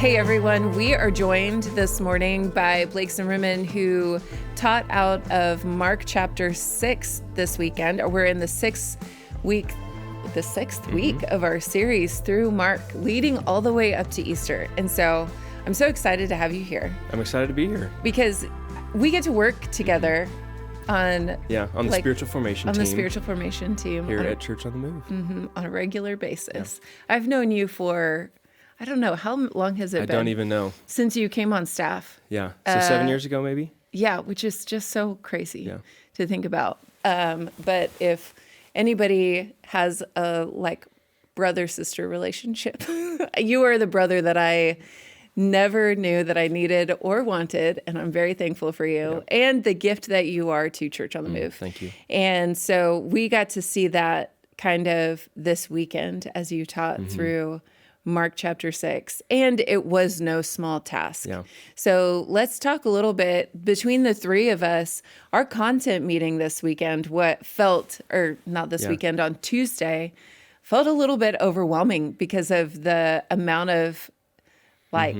Hey everyone, we are joined this morning by Blake Zimmerman, who taught out of Mark chapter 6 this weekend. We're in the sixth week of our series through Mark, leading all the way up to Easter. And so I'm so excited to have you here. I'm excited to be here. Because we get to work together on the spiritual formation team. On the spiritual formation team. Here at Church on the Move. Mm-hmm, on a regular basis. Yeah. I've known you for, I don't know, how long has it been? I don't even know. Since you came on staff. Yeah, so 7 years ago maybe? Yeah, which is just so crazy to think about. But if anybody has a brother-sister relationship, you are the brother that I never knew that I needed or wanted, and I'm very thankful for you and the gift that you are to Church on the Move. Thank you. And so we got to see that kind of this weekend as you taught through Mark chapter 6, and it was no small task. Yeah. So let's talk a little bit between the three of us. Our content meeting this weekend, weekend, on Tuesday, felt a little bit overwhelming because of the amount of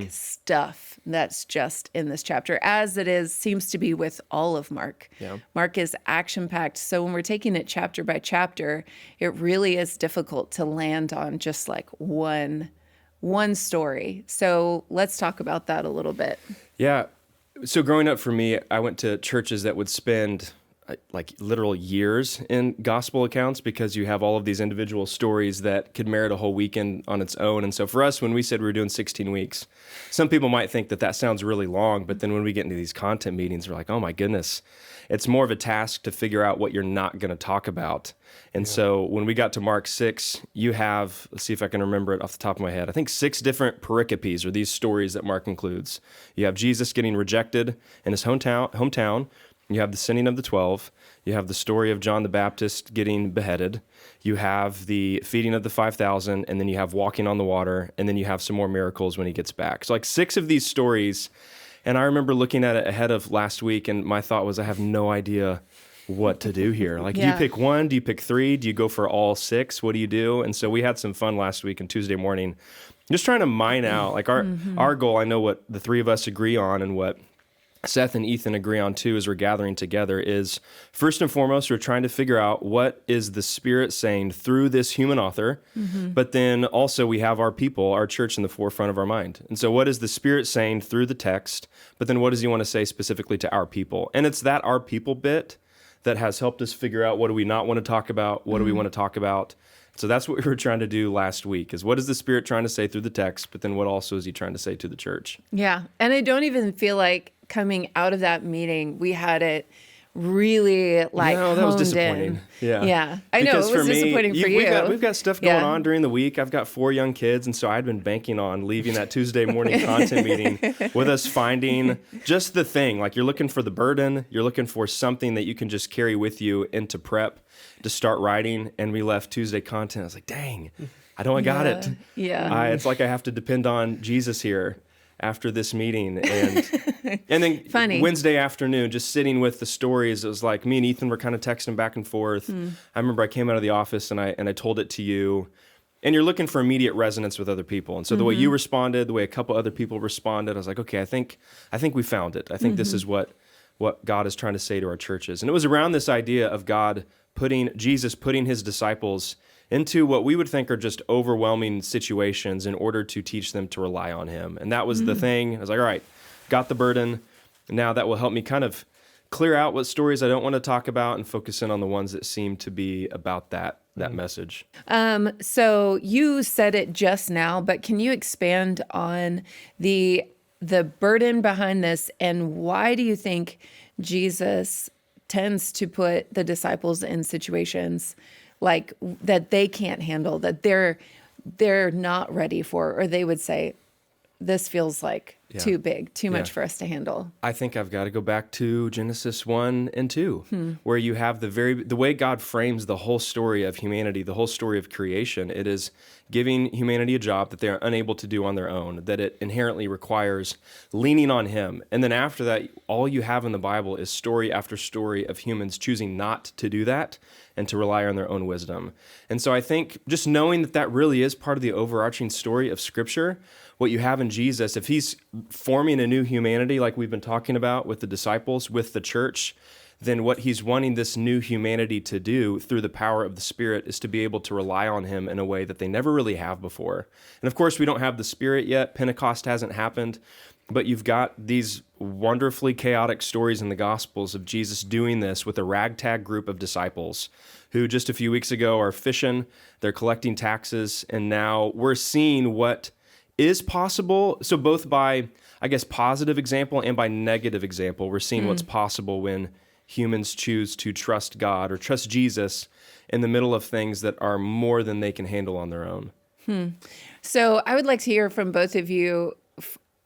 stuff that's just in this chapter, as it seems to be with all of Mark. Yeah. Mark is action-packed. So when we're taking it chapter by chapter, it really is difficult to land on just one story. So let's talk about that a little bit. Yeah. So growing up for me, I went to churches that would spend literal years in gospel accounts because you have all of these individual stories that could merit a whole weekend on its own. And so for us, when we said we were doing 16 weeks, some people might think that sounds really long, but then when we get into these content meetings, we're like, oh my goodness, it's more of a task to figure out what you're not going to talk about. And so when we got to Mark 6, you have, let's see if I can remember it off the top of my head, I think 6 different pericopes, or these stories that Mark includes. You have Jesus getting rejected in his hometown. You have the sending of the 12. You have the story of John the Baptist getting beheaded. You have the feeding of the 5,000, and then you have walking on the water, and then you have some more miracles when he gets back. So 6 of these stories, and I remember looking at it ahead of last week, and my thought was, I have no idea what to do here. Do you pick 1? Do you pick 3? Do you go for all 6? What do you do? And so we had some fun last week and Tuesday morning, just trying to mine out, our goal, I know what the three of us agree on, and what Seth and Ethan agree on too as we're gathering together, is first and foremost, we're trying to figure out what is the Spirit saying through this human author, but then also we have our people, our church, in the forefront of our mind. And so what is the Spirit saying through the text, but then what does he want to say specifically to our people? And it's that our people bit that has helped us figure out what do we not want to talk about, what do we want to talk about. So that's what we were trying to do last week, is what is the Spirit trying to say through the text, but then what also is he trying to say to the church? Yeah, and I don't even feel like coming out of that meeting, we had it really no, that was disappointing. Yeah. I know, it was disappointing for you. We've got stuff going on during the week. I've got 4 young kids, and so I'd been banking on leaving that Tuesday morning content meeting with us finding just the thing. You're looking for the burden, you're looking for something that you can just carry with you into prep to start writing, and we left Tuesday content. I was like, dang, I got it. Yeah. It's like I have to depend on Jesus here after this meeting. And then Wednesday afternoon, just sitting with the stories, it was like me and Ethan were kind of texting back and forth. I remember I came out of the office and I told it to you, and you're looking for immediate resonance with other people. And so the way you responded, the way a couple other people responded, I was like, okay, I think we found it. I think this is what God is trying to say to our churches. And it was around this idea of Jesus putting his disciples into what we would think are just overwhelming situations in order to teach them to rely on him. And that was the thing. I was like, all right, got the burden. Now that will help me kind of clear out what stories I don't want to talk about and focus in on the ones that seem to be about that message. So you said it just now, but can you expand on the burden behind this, and why do you think Jesus tends to put the disciples in situations that they can't handle, that they're not ready for, or they would say, this feels like too big, too much for us to handle. I think I've got to go back to Genesis 1 and 2, where you have the way God frames the whole story of humanity, the whole story of creation. It is giving humanity a job that they are unable to do on their own, that it inherently requires leaning on Him. And then after that, all you have in the Bible is story after story of humans choosing not to do that and to rely on their own wisdom. And so I think just knowing that that really is part of the overarching story of Scripture, what you have in Jesus, if He's forming a new humanity like we've been talking about with the disciples, with the church, then what He's wanting this new humanity to do through the power of the Spirit is to be able to rely on Him in a way that they never really have before. And of course, we don't have the Spirit yet. Pentecost hasn't happened. But you've got these wonderfully chaotic stories in the Gospels of Jesus doing this with a ragtag group of disciples who just a few weeks ago are fishing, they're collecting taxes, and now we're seeing what is possible. So both by, I guess, positive example and by negative example, we're seeing what's possible when humans choose to trust God or trust Jesus in the middle of things that are more than they can handle on their own. So I would like to hear from both of you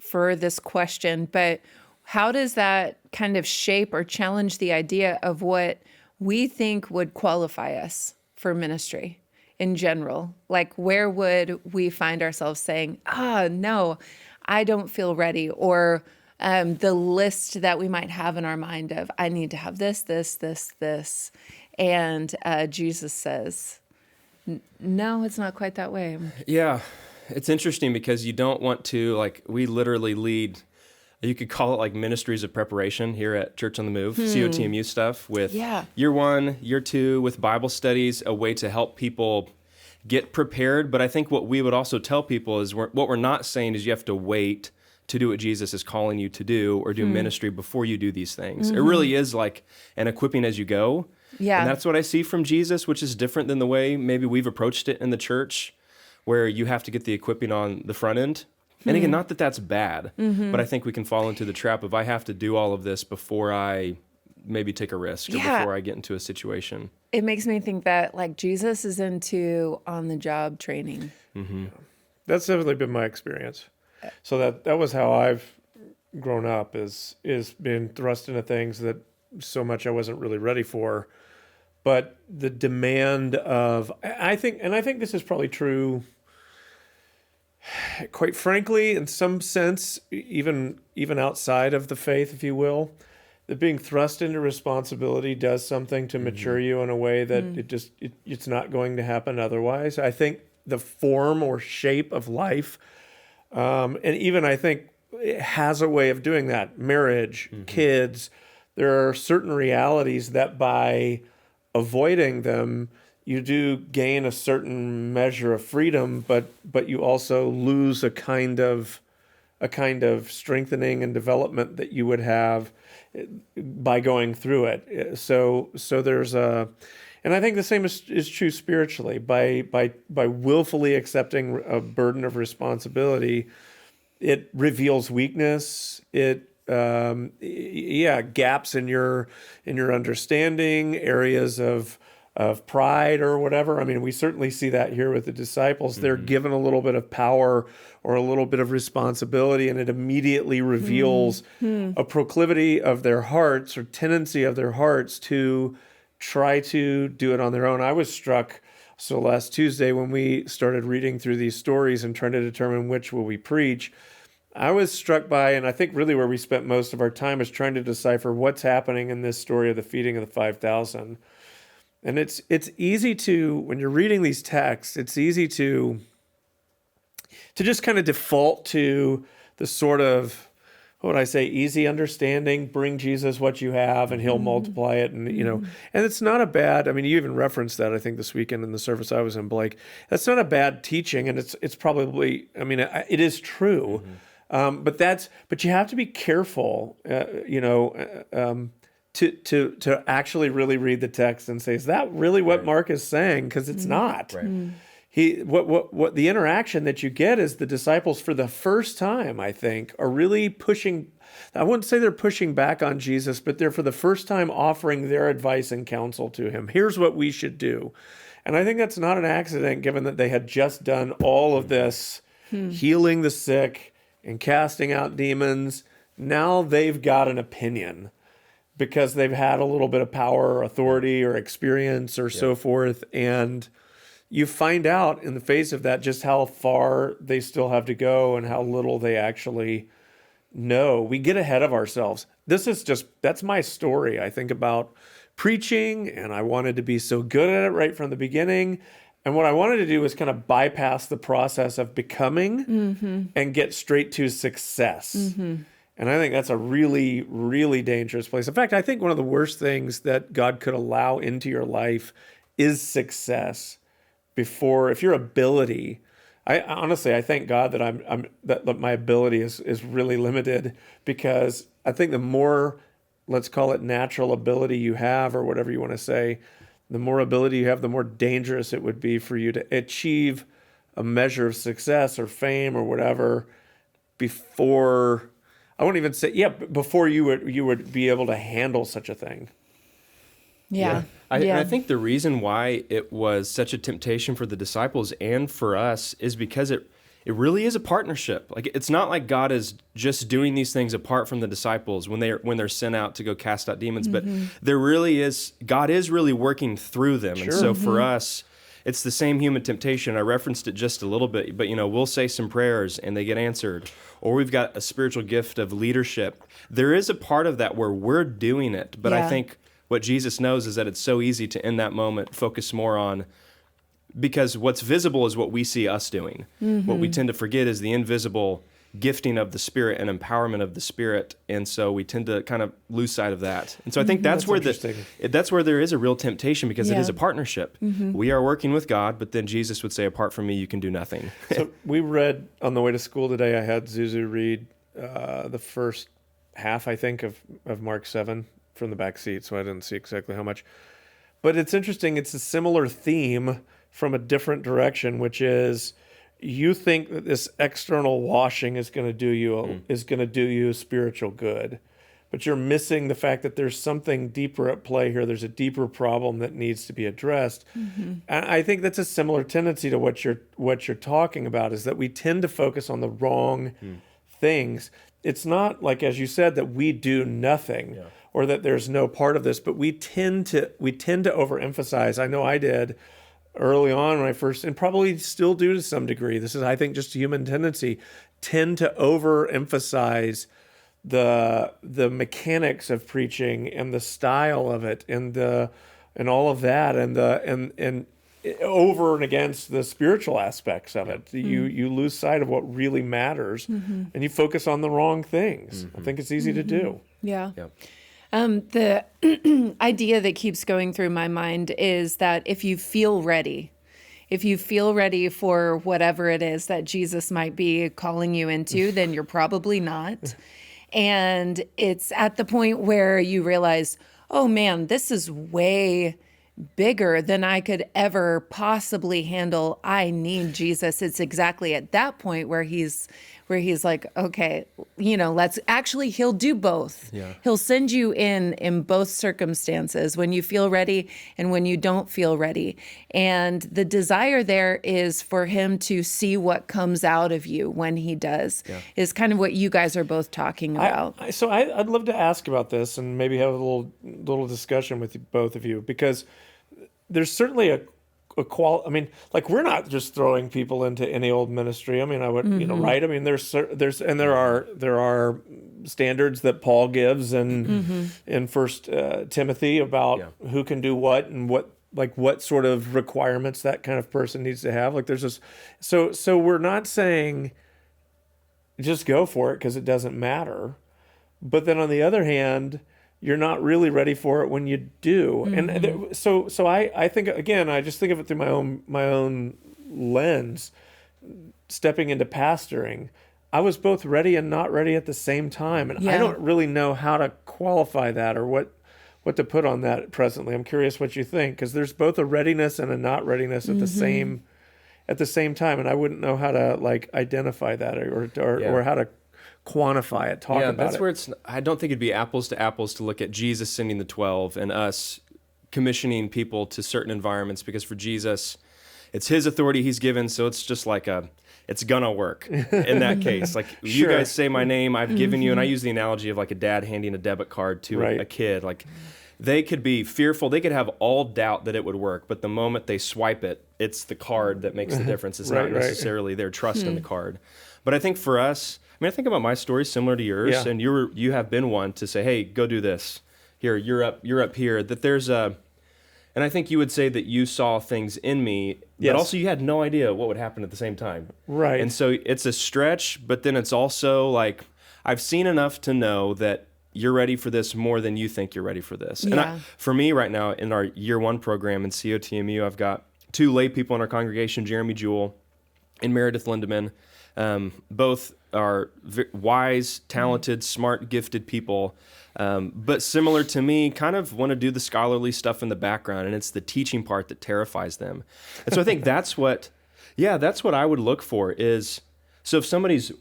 for this question, but how does that kind of shape or challenge the idea of what we think would qualify us for ministry in general? Like, where would we find ourselves saying, no, I don't feel ready, or the list that we might have in our mind of, I need to have this, this, this, this. And Jesus says, no, it's not quite that way. Yeah, it's interesting because you don't want to, like, we literally lead, you could call it like ministries of preparation here at Church on the Move, COTMU stuff with year 1, year 2, with Bible studies, a way to help people get prepared. But I think what we would also tell people is what we're not saying is you have to wait to do what Jesus is calling you to do or do ministry before you do these things. It really is like an equipping as you go. Yeah. And that's what I see from Jesus, which is different than the way maybe we've approached it in the church, where you have to get the equipping on the front end. And again, not that that's bad, but I think we can fall into the trap of I have to do all of this before I maybe take a risk or before I get into a situation. It makes me think that like Jesus is into on-the-job training. That's definitely been my experience. So that was how I've grown up, is being thrust into things that so much I wasn't really ready for. But the demand of, I think this is probably true, quite frankly, in some sense, even outside of the faith, if you will, that being thrust into responsibility does something to mature you in a way that it's not going to happen otherwise. I think the form or shape of life, and even I think it has a way of doing that. Marriage, kids, there are certain realities that by avoiding them, you do gain a certain measure of freedom, but you also lose a kind of strengthening and development that you would have by going through it. So there's and I think the same is true spiritually. By willfully accepting a burden of responsibility, it reveals weakness. It gaps in your understanding, areas of pride or whatever. I mean, we certainly see that here with the disciples. They're given a little bit of power or a little bit of responsibility, and it immediately reveals a proclivity of their hearts or tendency of their hearts to try to do it on their own. I was struck, so last Tuesday when we started reading through these stories and trying to determine which will we preach, I was struck by, and I think really where we spent most of our time is trying to decipher what's happening in this story of the feeding of the 5,000. And it's easy to, when you're reading these texts, it's easy to just kind of default to the sort of, what would I say, easy understanding, bring Jesus what you have and He'll multiply it. And, and it's not a bad, I mean, you even referenced that, I think, this weekend in the service I was in, Blake. That's not a bad teaching. And it's probably, I mean, it is true. But you have to be careful, to actually really read the text and say, is that really what Mark is saying? Because it's not. Right. What the interaction that you get is the disciples for the first time, I think, are really pushing. I wouldn't say they're pushing back on Jesus, but they're for the first time offering their advice and counsel to Him. Here's what we should do. And I think that's not an accident, given that they had just done all of this healing the sick and casting out demons, now they've got an opinion because they've had a little bit of power or authority or experience or so forth. And you find out in the face of that just how far they still have to go and how little they actually know. We get ahead of ourselves. That's my story. I think about preaching, and I wanted to be so good at it right from the beginning. And what I wanted to do was kind of bypass the process of becoming and get straight to success. And I think that's a really, really dangerous place. In fact, I think one of the worst things that God could allow into your life is success. If your ability, I honestly thank God that that my ability is really limited, because I think the more, let's call it natural ability you have, or whatever you want to say, the more ability you have, the more dangerous it would be for you to achieve a measure of success or fame or whatever before, I won't even say, before you would be able to handle such a thing. Yeah. And I think the reason why it was such a temptation for the disciples and for us is because it really is a partnership. Like, it's not like God is just doing these things apart from the disciples when they're sent out to go cast out demons, but God is really working through them. Sure. And so for us, it's the same human temptation. I referenced it just a little bit, but we'll say some prayers and they get answered, or we've got a spiritual gift of leadership. There is a part of that where we're doing it, but I think what Jesus knows is that it's so easy to, in that moment, focus more on, because what's visible is what we see us doing. What we tend to forget is the invisible gifting of the Spirit and empowerment of the Spirit, and so we tend to kind of lose sight of that. And so I think that's where there is a real temptation, because it is a partnership. We are working with God, but then Jesus would say, apart from me, you can do nothing. So we read on the way to school today, I had Zuzu read the first half, I think, of Mark 7 from the back seat, so I didn't see exactly how much. But it's interesting, it's a similar theme from a different direction, which is, you think that this external washing is going to do you spiritual good, but you're missing the fact that there's something deeper at play here. There's a deeper problem that needs to be addressed. And I think that's a similar tendency to what you're talking about, is that we tend to focus on the wrong things. It's not like, as you said, that we do nothing or that there's no part of this, but we tend to overemphasize. I know I did early on when I first, and probably still do to some degree. This is, I think, just a human tendency, tend to overemphasize the mechanics of preaching and the style of it and all of that and over and against the spiritual aspects of it. You lose sight of what really matters, and you focus on the wrong things. I think it's easy to do. Yeah. The idea that keeps going through my mind is that if you feel ready for whatever it is that Jesus might be calling you into, then you're probably not. And it's at the point where you realize, oh man, this is way bigger than I could ever possibly handle. I need Jesus. It's exactly at that point where he's like, okay, he'll do both. Yeah. He'll send you in both circumstances, when you feel ready and when you don't feel ready. And the desire there is for him to see what comes out of you when he does, is kind of what you guys are both talking about. I'd love to ask about this and maybe have a little discussion with both of you, because there's certainly a we're not just throwing people into any old ministry. I mean, I would, right? I mean, there are standards that Paul gives in First Timothy about who can do what and what sort of requirements that kind of person needs to have. Like, there's this, so we're not saying just go for it because it doesn't matter, but then on the other hand, you're not really ready for it when you do. And so I think, again, I just think of it through my own lens. Stepping into pastoring, I was both ready and not ready at the same time. And I don't really know how to qualify that or what to put on that presently. I'm curious what you think, because there's both a readiness and a not readiness at the same time. And I wouldn't know how to identify that or how to quantify it, talk about it. That's where I don't think it'd be apples to apples to look at Jesus sending the 12 and us commissioning people to certain environments, because for Jesus, it's his authority he's given, so it's just like it's gonna work in that case. Like you Sure. guys say my name, I've given you, and I use the analogy of like a dad handing a debit card to Right. a kid. Like they could be fearful, they could have all doubt that it would work, but the moment they swipe it, it's the card that makes the difference. It's Right, not right. necessarily their trust in the card. But I think for us, I mean, I think about my story similar to yours, Yeah. and you have been one to say, hey, go do this. Here, you're up here. That there's a, and I think you would say that you saw things in me, Yes. but also you had no idea what would happen at the same time. Right. And so it's a stretch, but then it's also like, I've seen enough to know that you're ready for this more than you think you're ready for this. And Yeah. for me right now in our year one program in COTMU, I've got 2 lay people in our congregation, Jeremy Jewell and Meredith Lindemann. Both are wise, talented, smart, gifted people, but similar to me, kind of want to do the scholarly stuff in the background, and it's the teaching part that terrifies them. And so I think that's what I would look for is, so if somebody's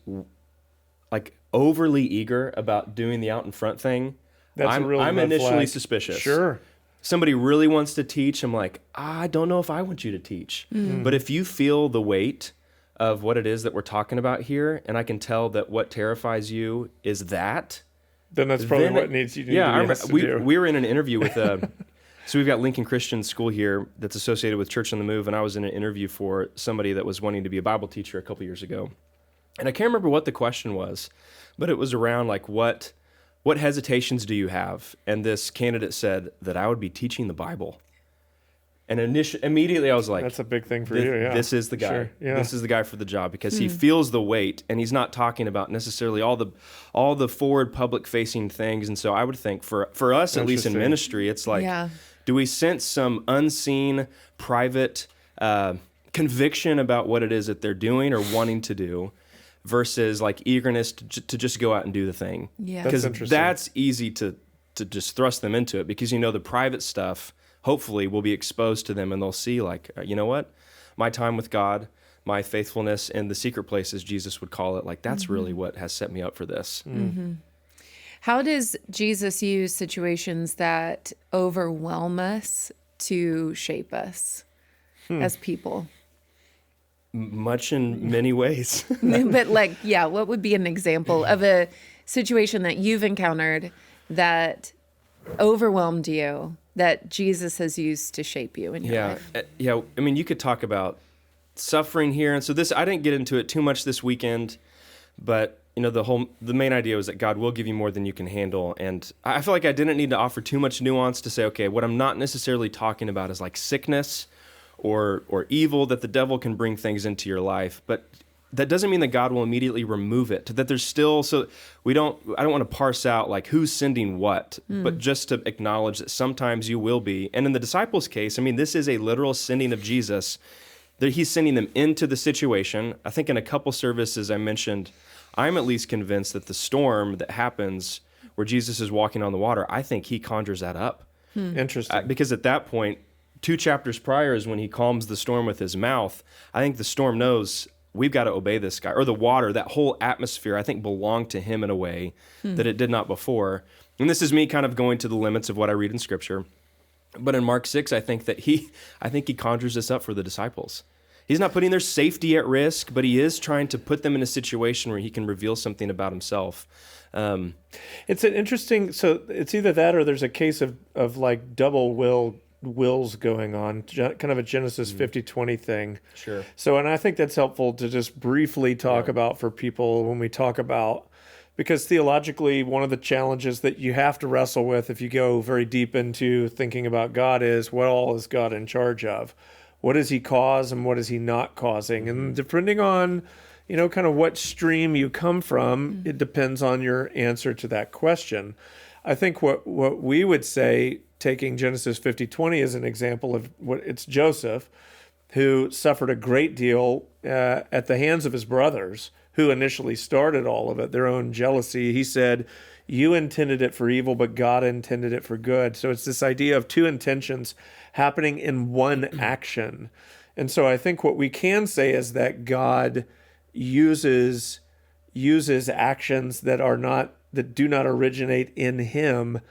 like overly eager about doing the out in front thing, That's a real I'm red initially flag. suspicious. Sure. Somebody really wants to teach, I'm like, I don't know if I want you to teach. But if you feel the weight of what it is that we're talking about here, and I can tell that what terrifies you is that, Then that's probably then what it- needs you to yeah, I be remember, asked to do. we were in an interview with so we've got Lincoln Christian School here that's associated with Church on the Move, and I was in an interview for somebody that was wanting to be a Bible teacher a couple years ago. And I can't remember what the question was, but it was around like what hesitations do you have? And this candidate said that I would be teaching the Bible. And immediately I was like, That's a big thing for this, you, yeah. this is the guy. Sure, yeah. This is the guy for the job, because he feels the weight, and he's not talking about necessarily all the forward public facing things. And so I would think for us, at least in Interesting. ministry, it's like, Yeah. do we sense some unseen private conviction about what it is that they're doing or wanting to do, versus like eagerness to just go out and do the thing? Yeah. That's Because interesting. that's easy to just thrust them into it, because the private stuff hopefully will be exposed to them, and they'll see like, you know what, my time with God, my faithfulness in the secret places, Jesus would call it, like that's really what has set me up for this. How does Jesus use situations that overwhelm us to shape us as people? Much in many ways. But what would be an example of a situation that you've encountered that overwhelmed you, that Jesus has used to shape you in your life? Yeah. I mean, you could talk about suffering here, and so this, I didn't get into it too much this weekend, but the main idea was that God will give you more than you can handle, and I feel like I didn't need to offer too much nuance to say, okay, what I'm not necessarily talking about is like sickness or evil, that the devil can bring things into your life, but that doesn't mean that God will immediately remove it. That there's still, I don't want to parse out like who's sending what, but just to acknowledge that sometimes you will be. And in the disciples' case, I mean, this is a literal sending of Jesus, that he's sending them into the situation. I think in a couple services I mentioned, I'm at least convinced that the storm that happens where Jesus is walking on the water, I think he conjures that up. Interesting. Because at that point, 2 chapters prior is when he calms the storm with his mouth. I think the storm knows we've got to obey this guy. Or the water, that whole atmosphere, I think belonged to him in a way that it did not before. And this is me kind of going to the limits of what I read in Scripture. But in Mark 6, I think he conjures this up for the disciples. He's not putting their safety at risk, but he is trying to put them in a situation where he can reveal something about himself. It's an interesting, so it's either that or there's a case of like double wills going on, kind of a Genesis 50-20 thing. Sure. So, and I think that's helpful to just briefly talk about for people when we talk about, because theologically, one of the challenges that you have to wrestle with if you go very deep into thinking about God is, what all is God in charge of? What does he cause and what is he not causing? And depending on, kind of what stream you come from, it depends on your answer to that question. I think what we would say, taking Genesis 50-20 as an example of what it's Joseph, who suffered a great deal at the hands of his brothers, who initially started all of it, their own jealousy. He said, you intended it for evil, but God intended it for good. So it's this idea of 2 intentions happening in one action. And so I think what we can say is that God uses actions that do not originate in him,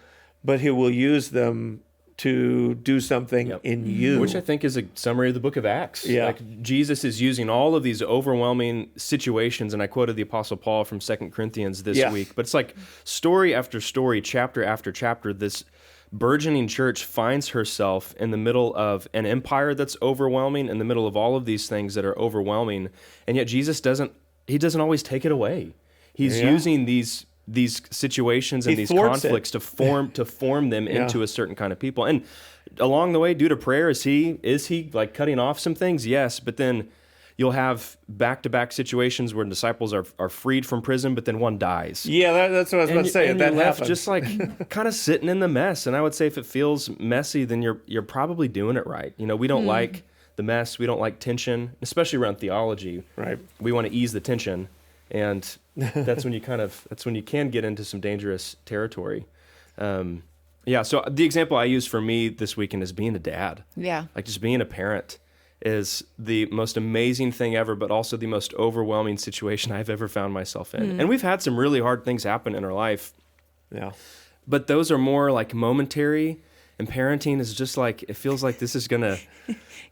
but he will use them to do something in you. Which I think is a summary of the book of Acts. Yeah. Like Jesus is using all of these overwhelming situations, and I quoted the Apostle Paul from 2 Corinthians this week, but it's like story after story, chapter after chapter, this burgeoning church finds herself in the middle of an empire that's overwhelming, in the middle of all of these things that are overwhelming, and yet Jesus doesn't always take it away. He's using these situations and these conflicts to form them into a certain kind of people. And along the way, due to prayer, is he like cutting off some things? Yes, but then you'll have back-to-back situations where disciples are freed from prison, but then one dies. Yeah, that's what I was about to say. And that you're left happens. just like kind of sitting in the mess. And I would say if it feels messy, then you're probably doing it right. You know, we don't like the mess. We don't like tension, especially around theology. Right. We want to ease the tension. And that's when you can get into some dangerous territory. So the example I use for me this weekend is being a dad. Yeah. Like just being a parent is the most amazing thing ever, but also the most overwhelming situation I've ever found myself in. And we've had some really hard things happen in our life. Yeah. But those are more like momentary, and parenting is just like, it feels like this is going to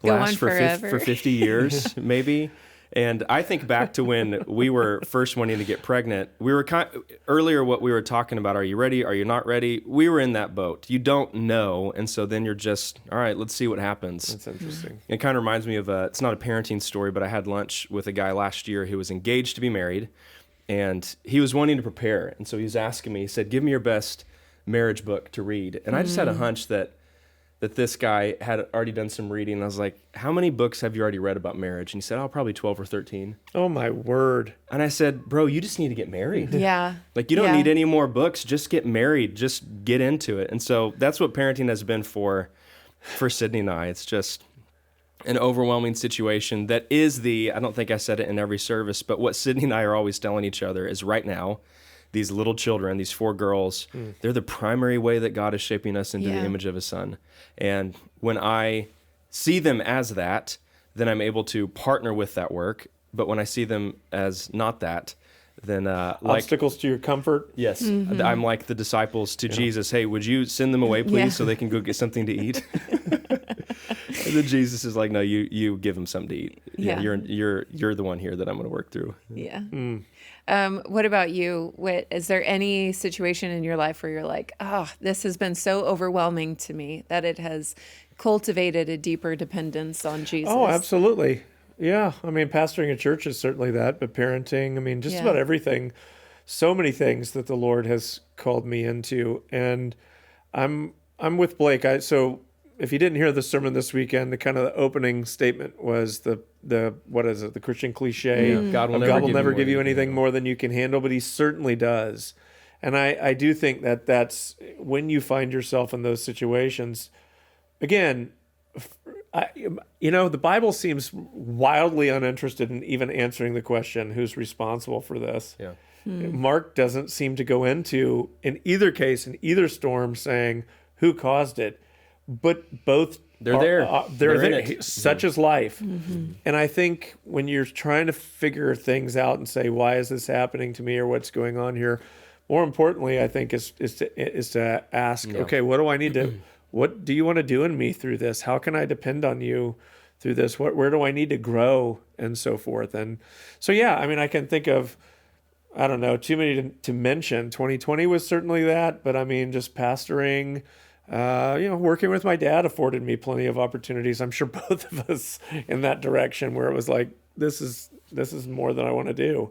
last for 50 years, maybe. And I think back to when we were first wanting to get pregnant. We were earlier what we were talking about, are you ready? Are you not ready? We were in that boat. You don't know. And so then you're just, all right, let's see what happens. That's interesting. It kind of reminds me of it's not a parenting story, but I had lunch with a guy last year who was engaged to be married, and he was wanting to prepare. And so he was asking me, he said, give me your best marriage book to read. And I just had a hunch that this guy had already done some reading. And I was like, how many books have you already read about marriage? And he said, oh, probably 12 or 13. Oh, my word. And I said, bro, you just need to get married. Yeah. Like, you don't need any more books. Just get married. Just get into it. And so that's what parenting has been for Sydney and I. It's just an overwhelming situation that is I don't think I said it in every service, but what Sydney and I are always telling each other is right now, these little children, these 4 girls, they're the primary way that God is shaping us into the image of his son. And when I see them as that, then I'm able to partner with that work. But when I see them as not that, then obstacles to your comfort. Yes, I'm like the disciples to Jesus. Hey, would you send them away, please, so they can go get something to eat? And then Jesus is like, no, you give them something to eat. Yeah. You're the one here that I'm going to work through. Yeah. What about you, Whit? Is there any situation in your life where you're like, this has been so overwhelming to me that it has cultivated a deeper dependence on Jesus? Oh, absolutely. Yeah. I mean, pastoring a church is certainly that, but parenting, I mean, just about everything, so many things that the Lord has called me into. And I'm with Blake. So if you didn't hear the sermon this weekend, the kind of the opening statement was the what is it? The Christian cliche. God will never give you anything more than you can handle, but he certainly does. And I do think that's when you find yourself in those situations, again, the Bible seems wildly uninterested in even answering the question, who's responsible for this? Yeah. Mark doesn't seem to go into, in either case, in either storm, saying who caused it, but both they're there. They're in there. it. Such is life. And I think when you're trying to figure things out and say, why is this happening to me, or what's going on here, more importantly, I think is to ask, okay, what do I need to, what do you want to do in me through this? How can I depend on you through this? Where do I need to grow, and so forth? And so, I mean, I can think of, I don't know, too many to mention. 2020 was certainly that, but I mean, just pastoring, working with my dad afforded me plenty of opportunities. I'm sure both of us in that direction, where it was like, this is more than I want to do.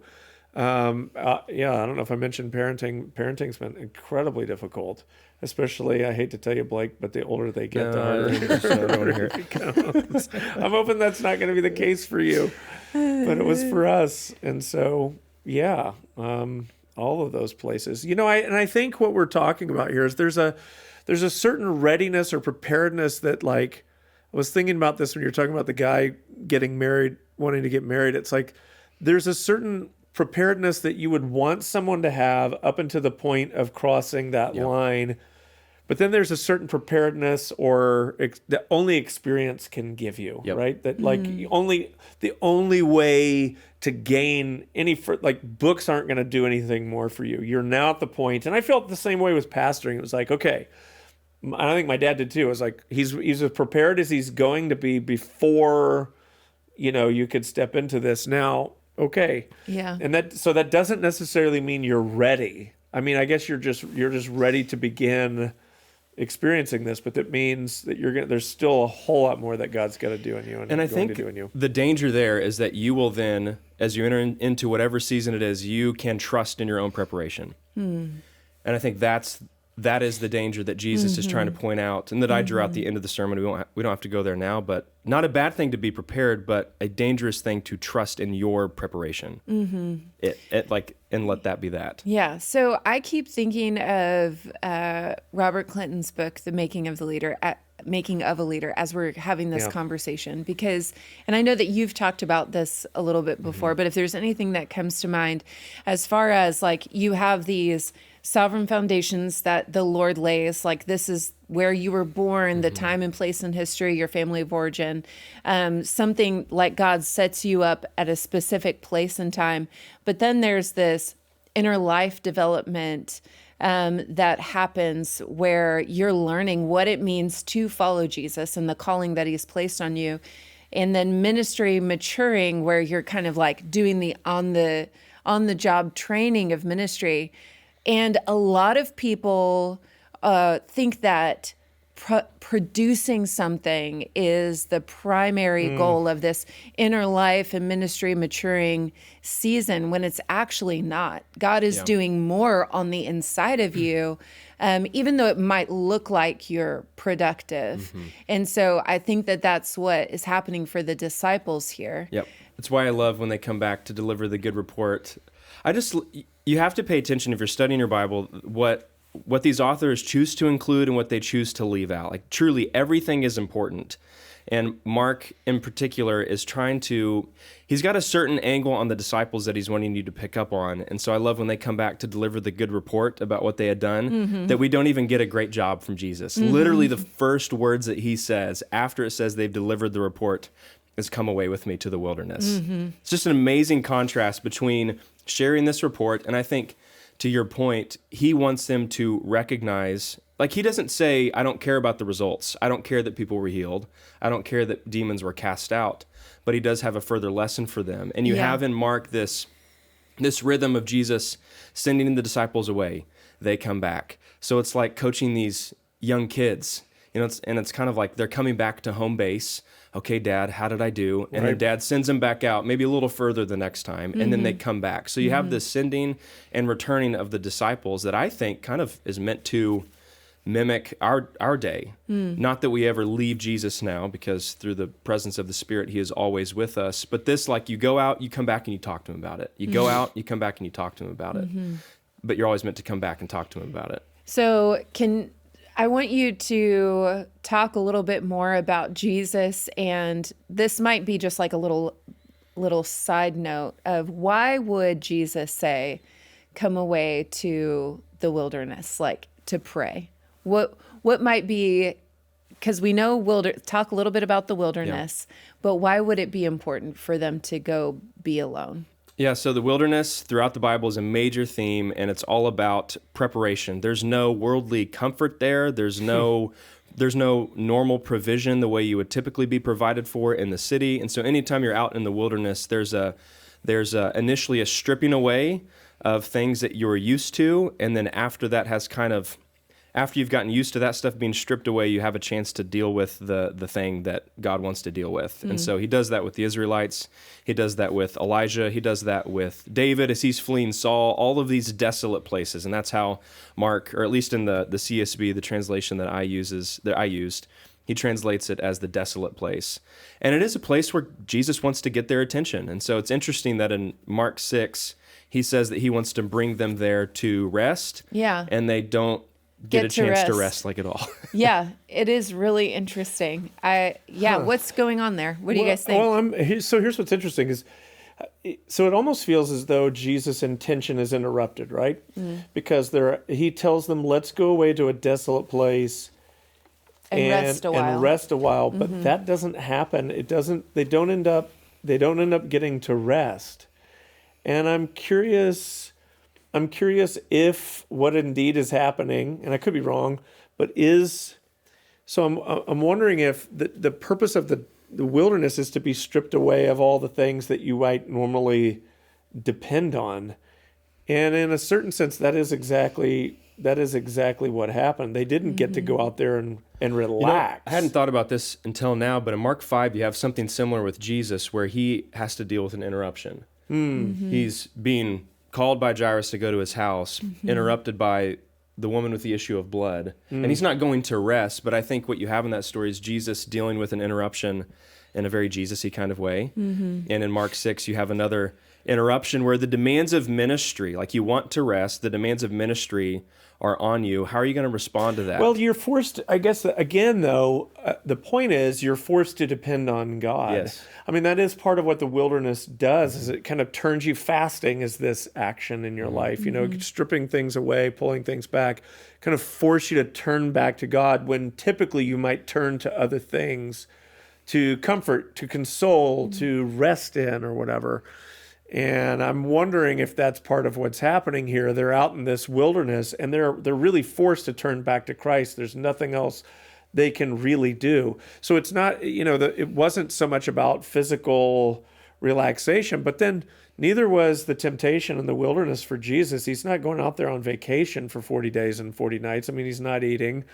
I don't know if I mentioned parenting. Parenting's been incredibly difficult, especially, I hate to tell you, Blake, but the older they get, the harder it becomes. I'm hoping that's not going to be the case for you, but it was for us. And so, all of those places, I think what we're talking about here is there's a certain readiness or preparedness that, like, I was thinking about this when you're talking about the guy getting married, wanting to get married. It's like, there's a certain preparedness that you would want someone to have up until the point of crossing that line. But then there's a certain preparedness that only experience can give you, right? That the only way to gain books aren't going to do anything more for you. You're now at the point, and I felt the same way with pastoring. It was like, okay, I think my dad did too. It was like he's as prepared as he's going to be before, you could step into this. Now, okay, Yeah. and that doesn't necessarily mean you're ready. I mean, I guess you're just ready to begin experiencing this, but that means that there's still a whole lot more that God's got to do in you, and I going think to do in you. the danger there is that you will then, as you enter into whatever season it is, you can trust in your own preparation. And I think that is the danger that Jesus is trying to point out, and that I drew out the end of the sermon. We don't have to go there now, but not a bad thing to be prepared, but a dangerous thing to trust in your preparation. And let that be that. Yeah. So I keep thinking of Robert Clinton's book, The Making of a Leader, as we're having this conversation, and I know that you've talked about this a little bit before, but if there's anything that comes to mind as far as like you have these sovereign foundations that the Lord lays, like this is where you were born, the time and place in history, your family of origin, something like God sets you up at a specific place and time. But then there's this inner life development that happens where you're learning what it means to follow Jesus and the calling that he's placed on you. And then ministry maturing, where you're kind of like doing the on the job training of ministry. And a lot of people think that producing something is the primary goal of this inner life and ministry maturing season, when it's actually not. God is doing more on the inside of you, even though it might look like you're productive. And so I think that that's what is happening for the disciples here. Yep. That's why I love when they come back to deliver the good report. You have to pay attention, if you're studying your Bible, what these authors choose to include and what they choose to leave out. Like, truly, everything is important. And Mark, in particular, is he's got a certain angle on the disciples that he's wanting you to pick up on. And so I love when they come back to deliver the good report about what they had done, that we don't even get a great job from Jesus. Literally, the first words that he says after it says they've delivered the report is, "Come away with me to the wilderness." It's just an amazing contrast between sharing this report, and I think, to your point, he wants them to recognize, like, he doesn't say, "I don't care about the results. I don't care that people were healed. I don't care that demons were cast out," but he does have a further lesson for them. And you have in Mark this rhythm of Jesus sending the disciples away. They come back. So it's like coaching these young kids, it's kind of like they're coming back to home base. "Okay, Dad, how did I do?" And then Dad sends them back out, maybe a little further the next time, and then they come back. So you have this sending and returning of the disciples that I think kind of is meant to mimic our day. Not that we ever leave Jesus now, because through the presence of the Spirit, he is always with us. But this, like, you go out, you come back, and you talk to him about it. You go out, you come back, and you talk to him about it. But you're always meant to come back and talk to him about it. So I want you to talk a little bit more about Jesus, and this might be just like a little side note of why would Jesus say, "Come away to the wilderness," like to pray? What might be, because we know talk a little bit about the wilderness, but why would it be important for them to go be alone? Yeah, so the wilderness throughout the Bible is a major theme, and it's all about preparation. There's no worldly comfort there. There's no normal provision the way you would typically be provided for in the city. And so anytime you're out in the wilderness, there's initially a stripping away of things that you're used to, and then after that has after you've gotten used to that stuff being stripped away, you have a chance to deal with the thing that God wants to deal with. And so he does that with the Israelites. He does that with Elijah. He does that with David as he's fleeing Saul, all of these desolate places. And that's how Mark, or at least in the CSB, the translation that I used, he translates it as the desolate place. And it is a place where Jesus wants to get their attention. And so it's interesting that in Mark 6, he says that he wants to bring them there to rest. Yeah. And they don't get a chance to rest like at all. Yeah, it is really interesting. What's going on there? What do you guys think? Well, so here's what's interesting is, so it almost feels as though Jesus' intention is interrupted, right? Because he tells them, "Let's go away to a desolate place and rest a while." But that doesn't happen. They don't end up getting to rest. And I'm curious, I'm curious if what indeed is happening, and I could be wrong, but I'm wondering if the purpose of the wilderness is to be stripped away of all the things that you might normally depend on. And in a certain sense, that is exactly what happened. They didn't get to go out there and relax. I hadn't thought about this until now, but in Mark 5, you have something similar with Jesus where he has to deal with an interruption. He's being called by Jairus to go to his house, interrupted by the woman with the issue of blood. And he's not going to rest, but I think what you have in that story is Jesus dealing with an interruption in a very Jesus-y kind of way. And in Mark 6, you have another interruption where the demands of ministry, like you want to rest, the demands of ministry are on you. How are you going to respond to that? Well, you're forced, I guess, again, though, the point is you're forced to depend on God. Yes. I mean, that is part of what the wilderness does, is it kind of turns you, fasting is this action in your life, stripping things away, pulling things back, kind of force you to turn back to God when typically you might turn to other things to comfort, to console, to rest in or whatever. And I'm wondering if that's part of what's happening here. They're out in this wilderness and they're really forced to turn back to Christ. There's nothing else they can really do. So it's not, it wasn't so much about physical relaxation, but then neither was the temptation in the wilderness for Jesus. He's not going out there on vacation for 40 days and 40 nights. I mean, he's not eating.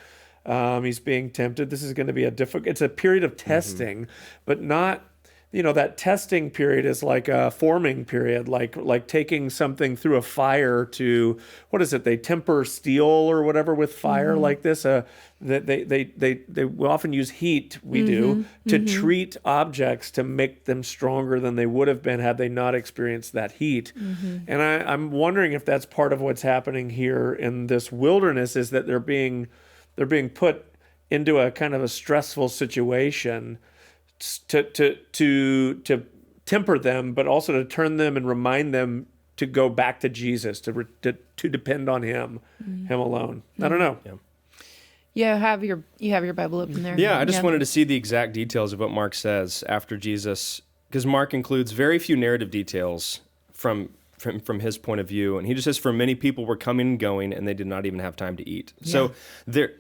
He's being tempted. This is going to be it's a period of testing, but not, that testing period is like a forming period, like taking something through a fire to, what is it? They temper steel or whatever with fire like this. They will often use heat, to treat objects to make them stronger than they would have been had they not experienced that heat. And I'm wondering if that's part of what's happening here in this wilderness, is that they're being put into a kind of a stressful situation to temper them, but also to turn them and remind them to go back to Jesus, to depend on Him alone. I don't know. Yeah, you have your Bible open there. Yeah, I just wanted to see the exact details of what Mark says after Jesus, because Mark includes very few narrative details from his point of view, and he just says, for many people were coming and going, and they did not even have time to eat. Yeah. So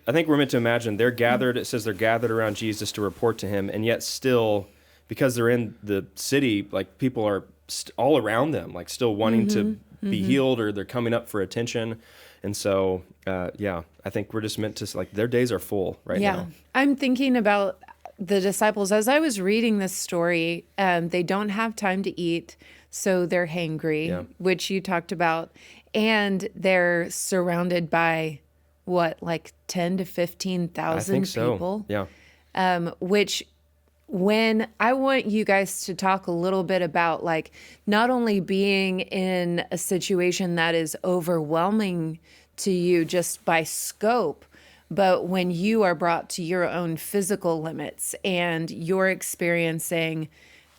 I think we're meant to imagine they're gathered. It says they're gathered around Jesus to report to him, and yet still, because they're in the city, like people are all around them, like still wanting to be healed, or they're coming up for attention. And so, I think we're just meant to, their days are full right now. I'm thinking about the disciples. As I was reading this story, they don't have time to eat, so they're hangry, which you talked about. And they're surrounded by, 10 to 15,000 people? Yeah. Which, when I want you guys to talk a little bit about, not only being in a situation that is overwhelming to you just by scope, but when you are brought to your own physical limits and you're experiencing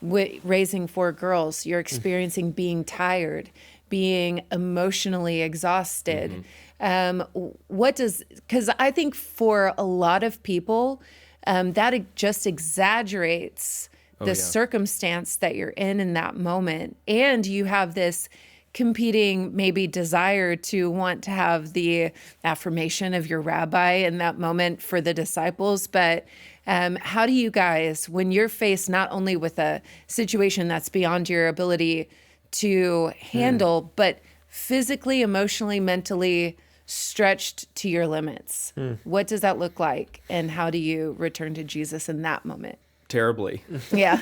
raising 4 girls, you're experiencing being tired, being emotionally exhausted. Because I think for a lot of people, that just exaggerates the circumstance that you're in that moment. And you have this competing maybe desire to want to have the affirmation of your rabbi in that moment for the disciples. But how do you guys, when you're faced not only with a situation that's beyond your ability to handle, but physically, emotionally, mentally stretched to your limits, what does that look like? And how do you return to Jesus in that moment? Terribly. Yeah.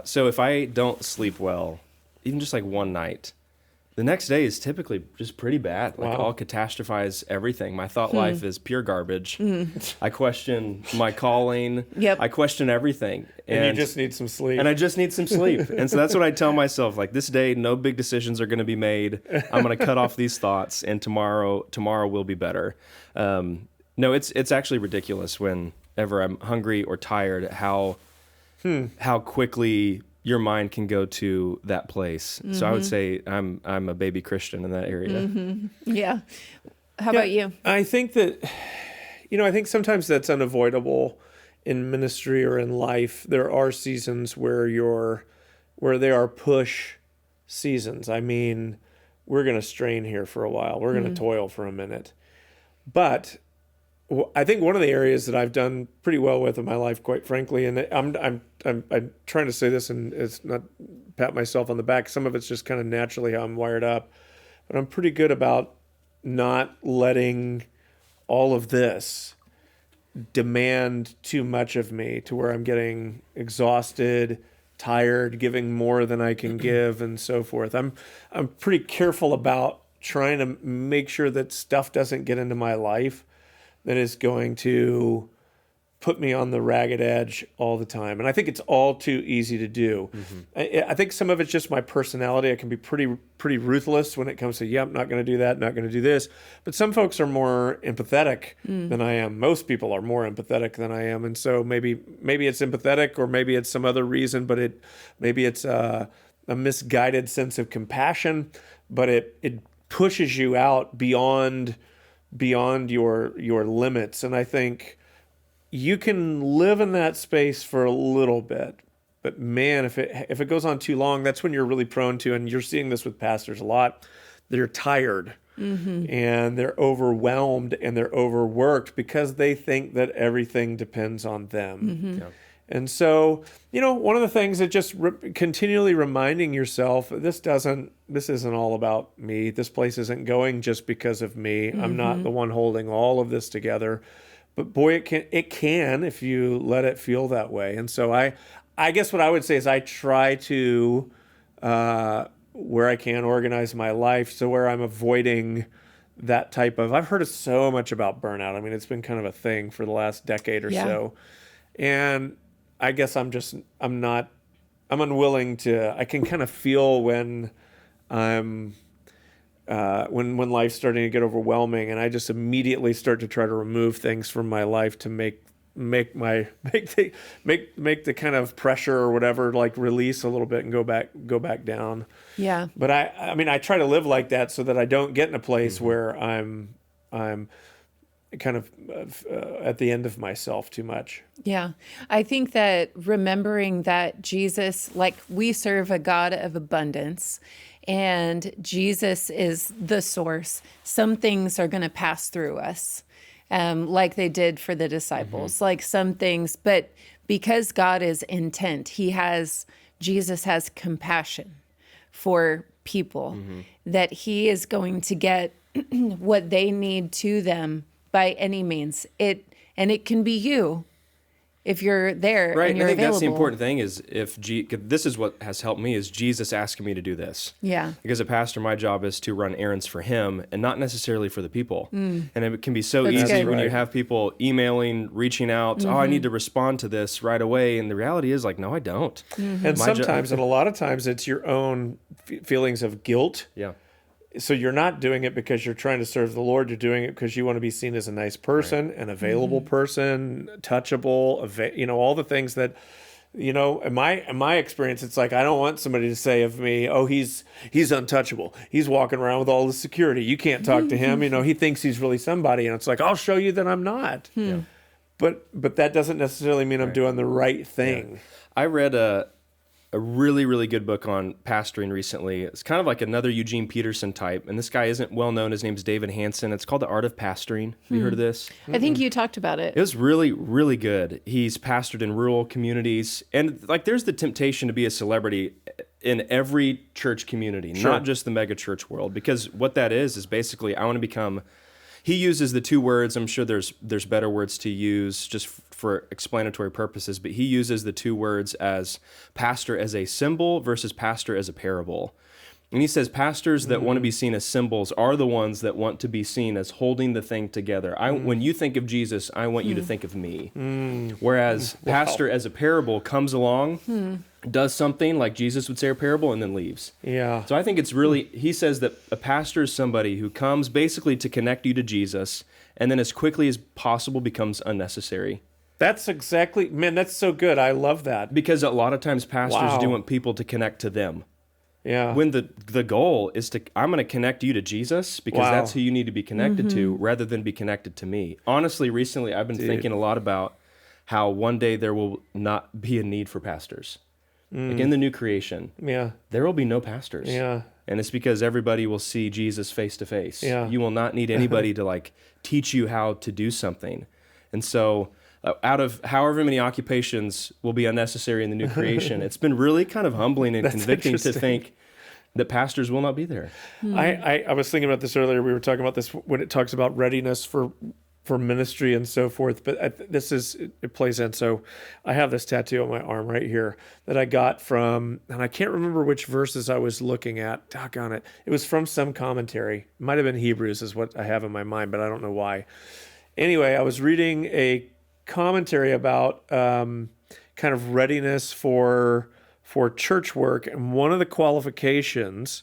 So if I don't sleep well, even just one night, the next day is typically just pretty bad. I'll catastrophize everything. My thought life is pure garbage. I question my calling. I question everything. And you just need some sleep. And I just need some sleep. And so that's what I tell myself. This day, no big decisions are going to be made. I'm going to cut off these thoughts, and tomorrow will be better. No, it's actually ridiculous whenever I'm hungry or tired, how quickly your mind can go to that place. So I would say I'm a baby Christian in that area. Yeah. How about you? I think that, I think sometimes that's unavoidable in ministry or in life. There are seasons where there are push seasons. I mean, we're going to strain here for a while. We're going to toil for a minute. But I think one of the areas that I've done pretty well with in my life, quite frankly, and I'm trying to say this, and it's not pat myself on the back. Some of it's just kind of naturally how I'm wired up, but I'm pretty good about not letting all of this demand too much of me to where I'm getting exhausted, tired, giving more than I can give, and so forth. I'm pretty careful about trying to make sure that stuff doesn't get into my life that is going to put me on the ragged edge all the time. And I think it's all too easy to do. I think some of it's just my personality. I can be pretty ruthless when it comes to, I'm not going to do that, not going to do this. But some folks are more empathetic than I am. Most people are more empathetic than I am. And so maybe it's empathetic, or maybe it's some other reason, but maybe it's a misguided sense of compassion, but it pushes you out beyond your limits. And I think you can live in that space for a little bit, but man, if it goes on too long, that's when you're really prone to, and you're seeing this with pastors a lot, they're tired and they're overwhelmed and they're overworked because they think that everything depends on them. Yeah. And so, one of the things that just continually reminding yourself, this isn't all about me. This place isn't going just because of me. I'm not the one holding all of this together. But boy, it can if you let it feel that way. And so I guess what I would say is I try to, where I can, organize my life so where I'm avoiding that type of, I've heard so much about burnout. I mean, it's been kind of a thing for the last decade or so. And I guess I'm unwilling to, I can kind of feel when I'm, when life's starting to get overwhelming, and I just immediately start to try to remove things from my life to make the kind of pressure or whatever, like, release a little bit and go back down. Yeah. But I mean, I try to live like that so that I don't get in a place where I'm kind of at the end of myself too much. Yeah. I think that remembering that Jesus, like, we serve a God of abundance, and Jesus is the source. Some things are going to pass through us, like they did for the disciples, like some things, but because God is intent, Jesus has compassion for people, that he is going to get what they need to them by any means. And it can be you if you're there, right? And you're I think available. That's the important thing is this is what has helped me is Jesus asking me to do this. Yeah. Because a pastor, my job is to run errands for him and not necessarily for the people. And it can be so That's easy good. when you have people emailing, reaching out, I need to respond to this right away. And the reality is, like, no, I don't. And sometimes, and a lot of times, it's your own feelings of guilt. Yeah. So you're not doing it because you're trying to serve the Lord. You're doing it because you want to be seen as a nice person, an available person, touchable, all the things that, in my experience, it's like, I don't want somebody to say of me, oh, he's untouchable. He's walking around with all the security. You can't talk to him. He thinks he's really somebody. And it's like, I'll show you that I'm not. Yeah. But that doesn't necessarily mean I'm doing the right thing. Yeah. I read a really, really good book on pastoring recently. It's kind of like another Eugene Peterson type, and this guy isn't well known. His name's David Hansen. It's called The Art of Pastoring. Have you heard of this? I think you talked about it. It was really, really good. He's pastored in rural communities, and like there's the temptation to be a celebrity in every church community, not just the mega church world, because what that is basically I want to become. He uses the two words. I'm sure there's better words to use just for explanatory purposes, but he uses the two words as pastor as a symbol versus pastor as a parable. And he says pastors that want to be seen as symbols are the ones that want to be seen as holding the thing together. When you think of Jesus, I want you to think of me. Whereas pastor as a parable comes along, does something like Jesus would say a parable, and then leaves. Yeah. So I think it's really, he says that a pastor is somebody who comes basically to connect you to Jesus, and then as quickly as possible becomes unnecessary. That's exactly, man, that's so good. I love that. Because a lot of times pastors do want people to connect to them. Yeah. When the goal is I'm going to connect you to Jesus because that's who you need to be connected to rather than be connected to me. Honestly, recently I've been thinking a lot about how one day there will not be a need for pastors. Like in the new creation, there will be no pastors. And it's because everybody will see Jesus face to face. You will not need anybody to like teach you how to do something. And so out of however many occupations will be unnecessary in the new creation, it's been really kind of humbling and convicting to think that pastors will not be there. I was thinking about this earlier. We were talking about this when it talks about readiness for ministry and so forth, but it plays in. So I have this tattoo on my arm right here that I got from, and I can't remember which verses I was looking at. Doggone it. It was from some commentary. It might have been Hebrews is what I have in my mind, but I don't know why. Anyway, I was reading a commentary about kind of readiness for church work, and one of the qualifications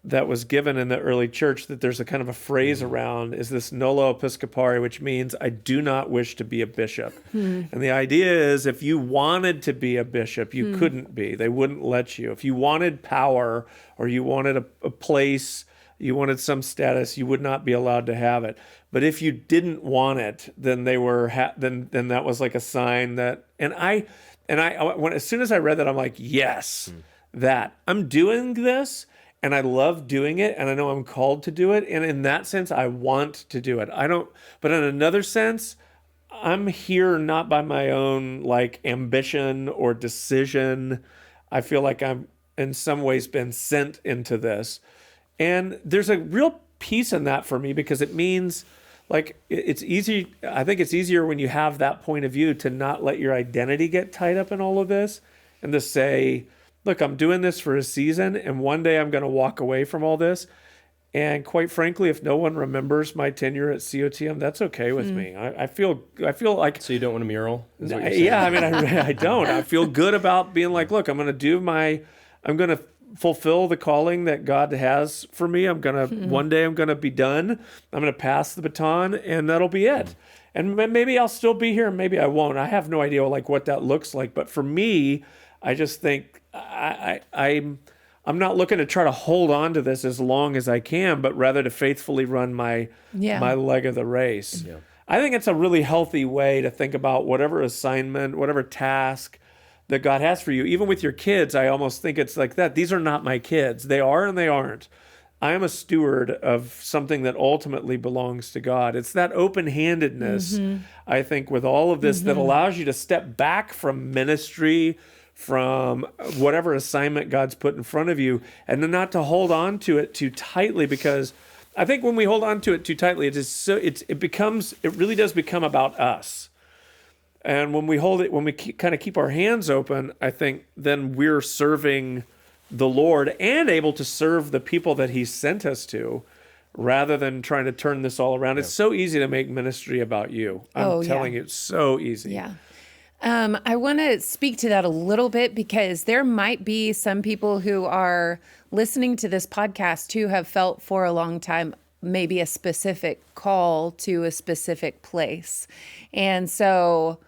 that was given in the early church that there's a kind of a phrase around is this nolo episcopari, which means I do not wish to be a bishop. And the idea is if you wanted to be a bishop, you couldn't be. They wouldn't let you. If you wanted power or you wanted a place, you wanted some status, you would not be allowed to have it. But if you didn't want it, then they were then that was like a sign that. And as soon as I read that, I'm like, yes, that I'm doing this. And I love doing it, and I know I'm called to do it. And in that sense, I want to do it. But in another sense, I'm here not by my own like ambition or decision. I feel like I'm in some ways been sent into this. And there's a real peace in that for me because it means like it's easy. I think it's easier when you have that point of view to not let your identity get tied up in all of this and to say, look, I'm doing this for a season, and one day I'm going to walk away from all this. And quite frankly, if no one remembers my tenure at COTM, that's okay with me. I feel like... So you don't want a mural? Is what you're saying? Yeah, I mean, I don't. I feel good about being like, look, I'm going to fulfill the calling that God has for me. One day I'm going to be done. I'm going to pass the baton, and that'll be it. And maybe I'll still be here, and maybe I won't. I have no idea like what that looks like. But for me, I just think I'm not looking to try to hold on to this as long as I can, but rather to faithfully run my leg of the race. Yeah. I think it's a really healthy way to think about whatever assignment, whatever task that God has for you. Even with your kids, I almost think it's like that. These are not my kids. They are and they aren't. I am a steward of something that ultimately belongs to God. It's that open-handedness, I think, with all of this that allows you to step back from ministry, from whatever assignment God's put in front of you, and then not to hold on to it too tightly, because I think when we hold on to it too tightly, it really does become about us. And when we kind of keep our hands open, I think then we're serving the Lord and able to serve the people that He sent us to, rather than trying to turn this all around. Yeah. It's so easy to make ministry about you. I'm telling you, it's so easy. Yeah. I want to speak to that a little bit because there might be some people who are listening to this podcast who have felt for a long time maybe a specific call to a specific place. And so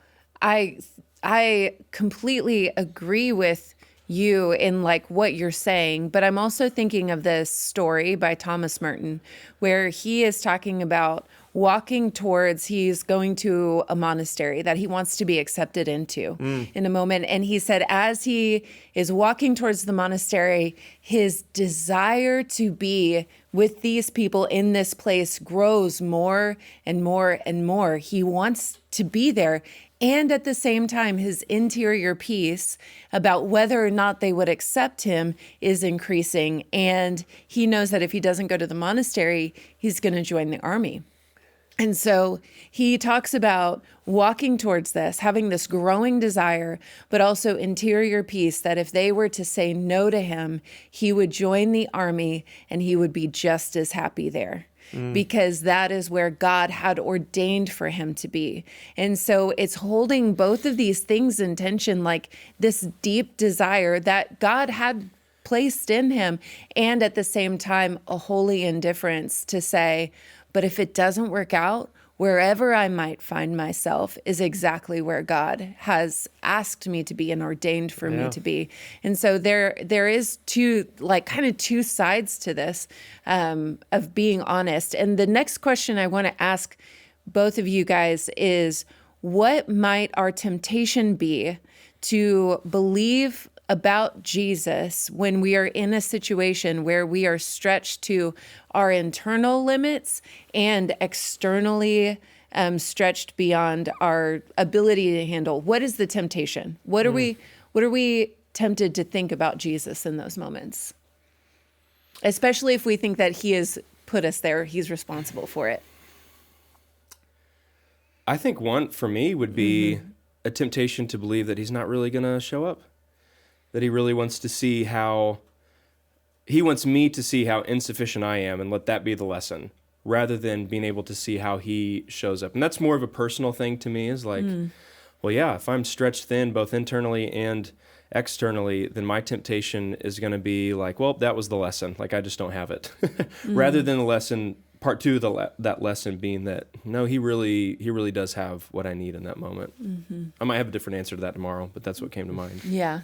I completely agree with you in like what you're saying, but I'm also thinking of this story by Thomas Merton where he is talking about he's going to a monastery that he wants to be accepted into in a moment. And he said, as he is walking towards the monastery, his desire to be with these people in this place grows more and more and more. He wants to be there. And at the same time, his interior peace about whether or not they would accept him is increasing. And he knows that if he doesn't go to the monastery, he's going to join the army. And so he talks about walking towards this, having this growing desire, but also interior peace that if they were to say no to him, he would join the army and he would be just as happy there. Because that is where God had ordained for him to be. And so it's holding both of these things in tension, like this deep desire that God had placed in him, and at the same time, a holy indifference to say, but if it doesn't work out, wherever I might find myself is exactly where God has asked me to be and ordained for me to be. And so there is two sides to this of being honest. And the next question I want to ask both of you guys is, what might our temptation be to believe about Jesus when we are in a situation where we are stretched to our internal limits and externally stretched beyond our ability to handle? What is the temptation? What are we tempted to think about Jesus in those moments? Especially if we think that he has put us there, he's responsible for it. I think one for me would be a temptation to believe that he's not really going to show up. That he really wants to see he wants me to see how insufficient I am and let that be the lesson, rather than being able to see how he shows up. And that's more of a personal thing to me, is like, well, yeah, if I'm stretched thin both internally and externally, then my temptation is going to be like, well, that was the lesson. Like, I just don't have it. Rather than the lesson, part two of that lesson being that, no, he really does have what I need in that moment. I might have a different answer to that tomorrow, but that's what came to mind. Yeah.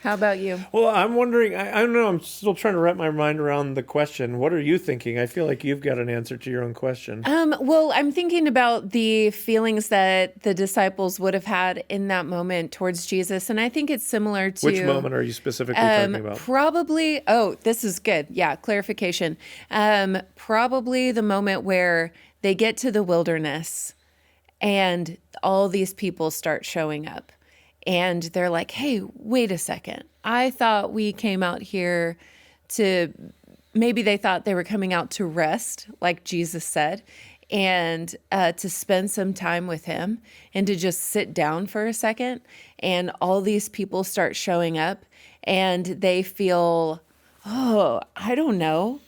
How about you? Well, I'm wondering, I don't know, I'm still trying to wrap my mind around the question. What are you thinking? I feel like you've got an answer to your own question. Well, I'm thinking about the feelings that the disciples would have had in that moment towards Jesus. And I think it's similar to... Which moment are you specifically talking about? Probably, this is good. Yeah, clarification. Probably the moment where they get to the wilderness and all these people start showing up. And they're like, hey, wait a second. I thought we came out here to... Maybe they thought they were coming out to rest, like Jesus said, and to spend some time with him and to just sit down for a second. And all these people start showing up and they feel, I don't know,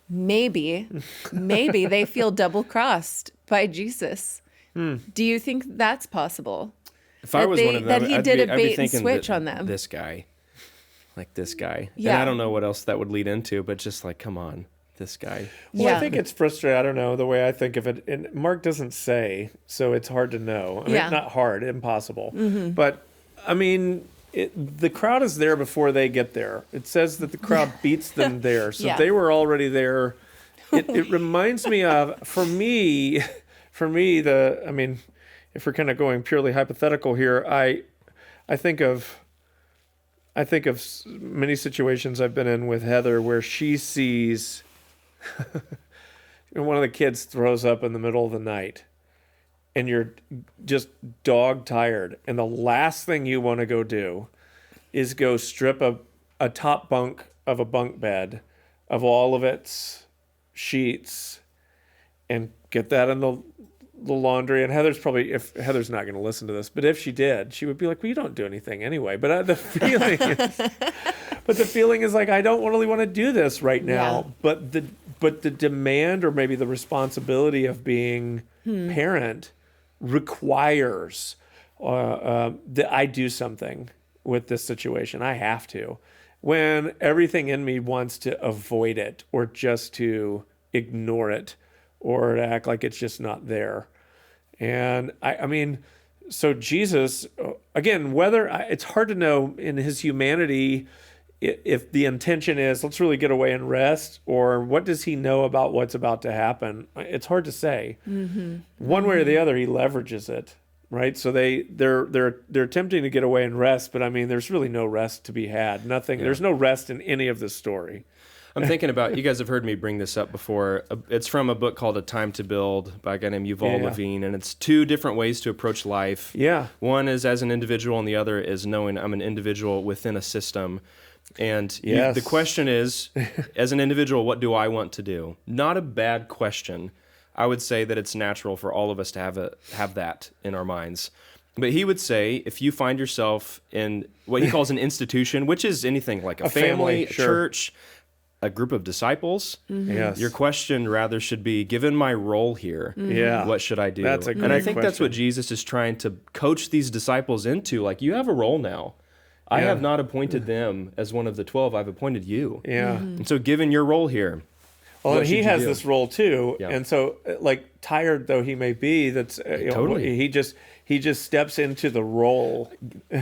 maybe they feel double-crossed by Jesus. Do you think that's possible? If I was one of them, that he I'd did be a bait and thinking switch on them. This guy. Like this guy. Yeah. And I don't know what else that would lead into, but just like, come on, this guy. Well, Yeah. I think it's frustrating. I don't know, the way I think of it. And Mark doesn't say, so it's hard to know. I mean, Yeah. not hard, impossible. But, I mean, the crowd is there before they get there. It says that the crowd beats them there. So Yeah. they were already there. It reminds me of, for me, I mean, if we're kind of going purely hypothetical here, I think of many situations I've been in with Heather where she sees one of the kids throws up in the middle of the night and you're just dog tired. And the last thing you want to go do is go strip a top bunk of a bunk bed of all of its sheets and get that in the laundry. And Heather's probably, if Heather's not going to listen to this, but if she did, she would be like, well, you don't do anything anyway. But the feeling is like, I don't really want to do this right now. Yeah. But the demand, or maybe the responsibility of being parent, requires that I do something with this situation. I have to, when everything in me wants to avoid it or just to ignore it or to act like it's just not there. And I mean, so Jesus, again, whether it's hard to know in his humanity if the intention is, let's really get away and rest, or what does he know about what's about to happen? It's hard to say. One way or the other, he leverages it, right? So they're attempting to get away and rest, but I mean, there's really no rest to be had. Nothing. Yeah. There's no rest in any of this story. I'm thinking about, you guys have heard me bring this up before. It's from a book called A Time to Build by a guy named Yuval Levine, and it's two different ways to approach life. Yeah. One is as an individual, and the other is knowing I'm an individual within a system. And the question is, as an individual, what do I want to do? Not a bad question. I would say that it's natural for all of us to have that in our minds. But he would say, if you find yourself in what he calls an institution, which is anything like a family, a church, a group of disciples, your question rather should be, given my role here, what should I do? That's a great And I think question. that's what Jesus is trying to coach these disciples into. Like, you have a role now. I have not appointed them as one of the 12. I've appointed you. Yeah. And so given your role here, well, what and he should you has do? this role too. Yeah. And so, like, tired though he may be, that's Totally. he just steps into the role.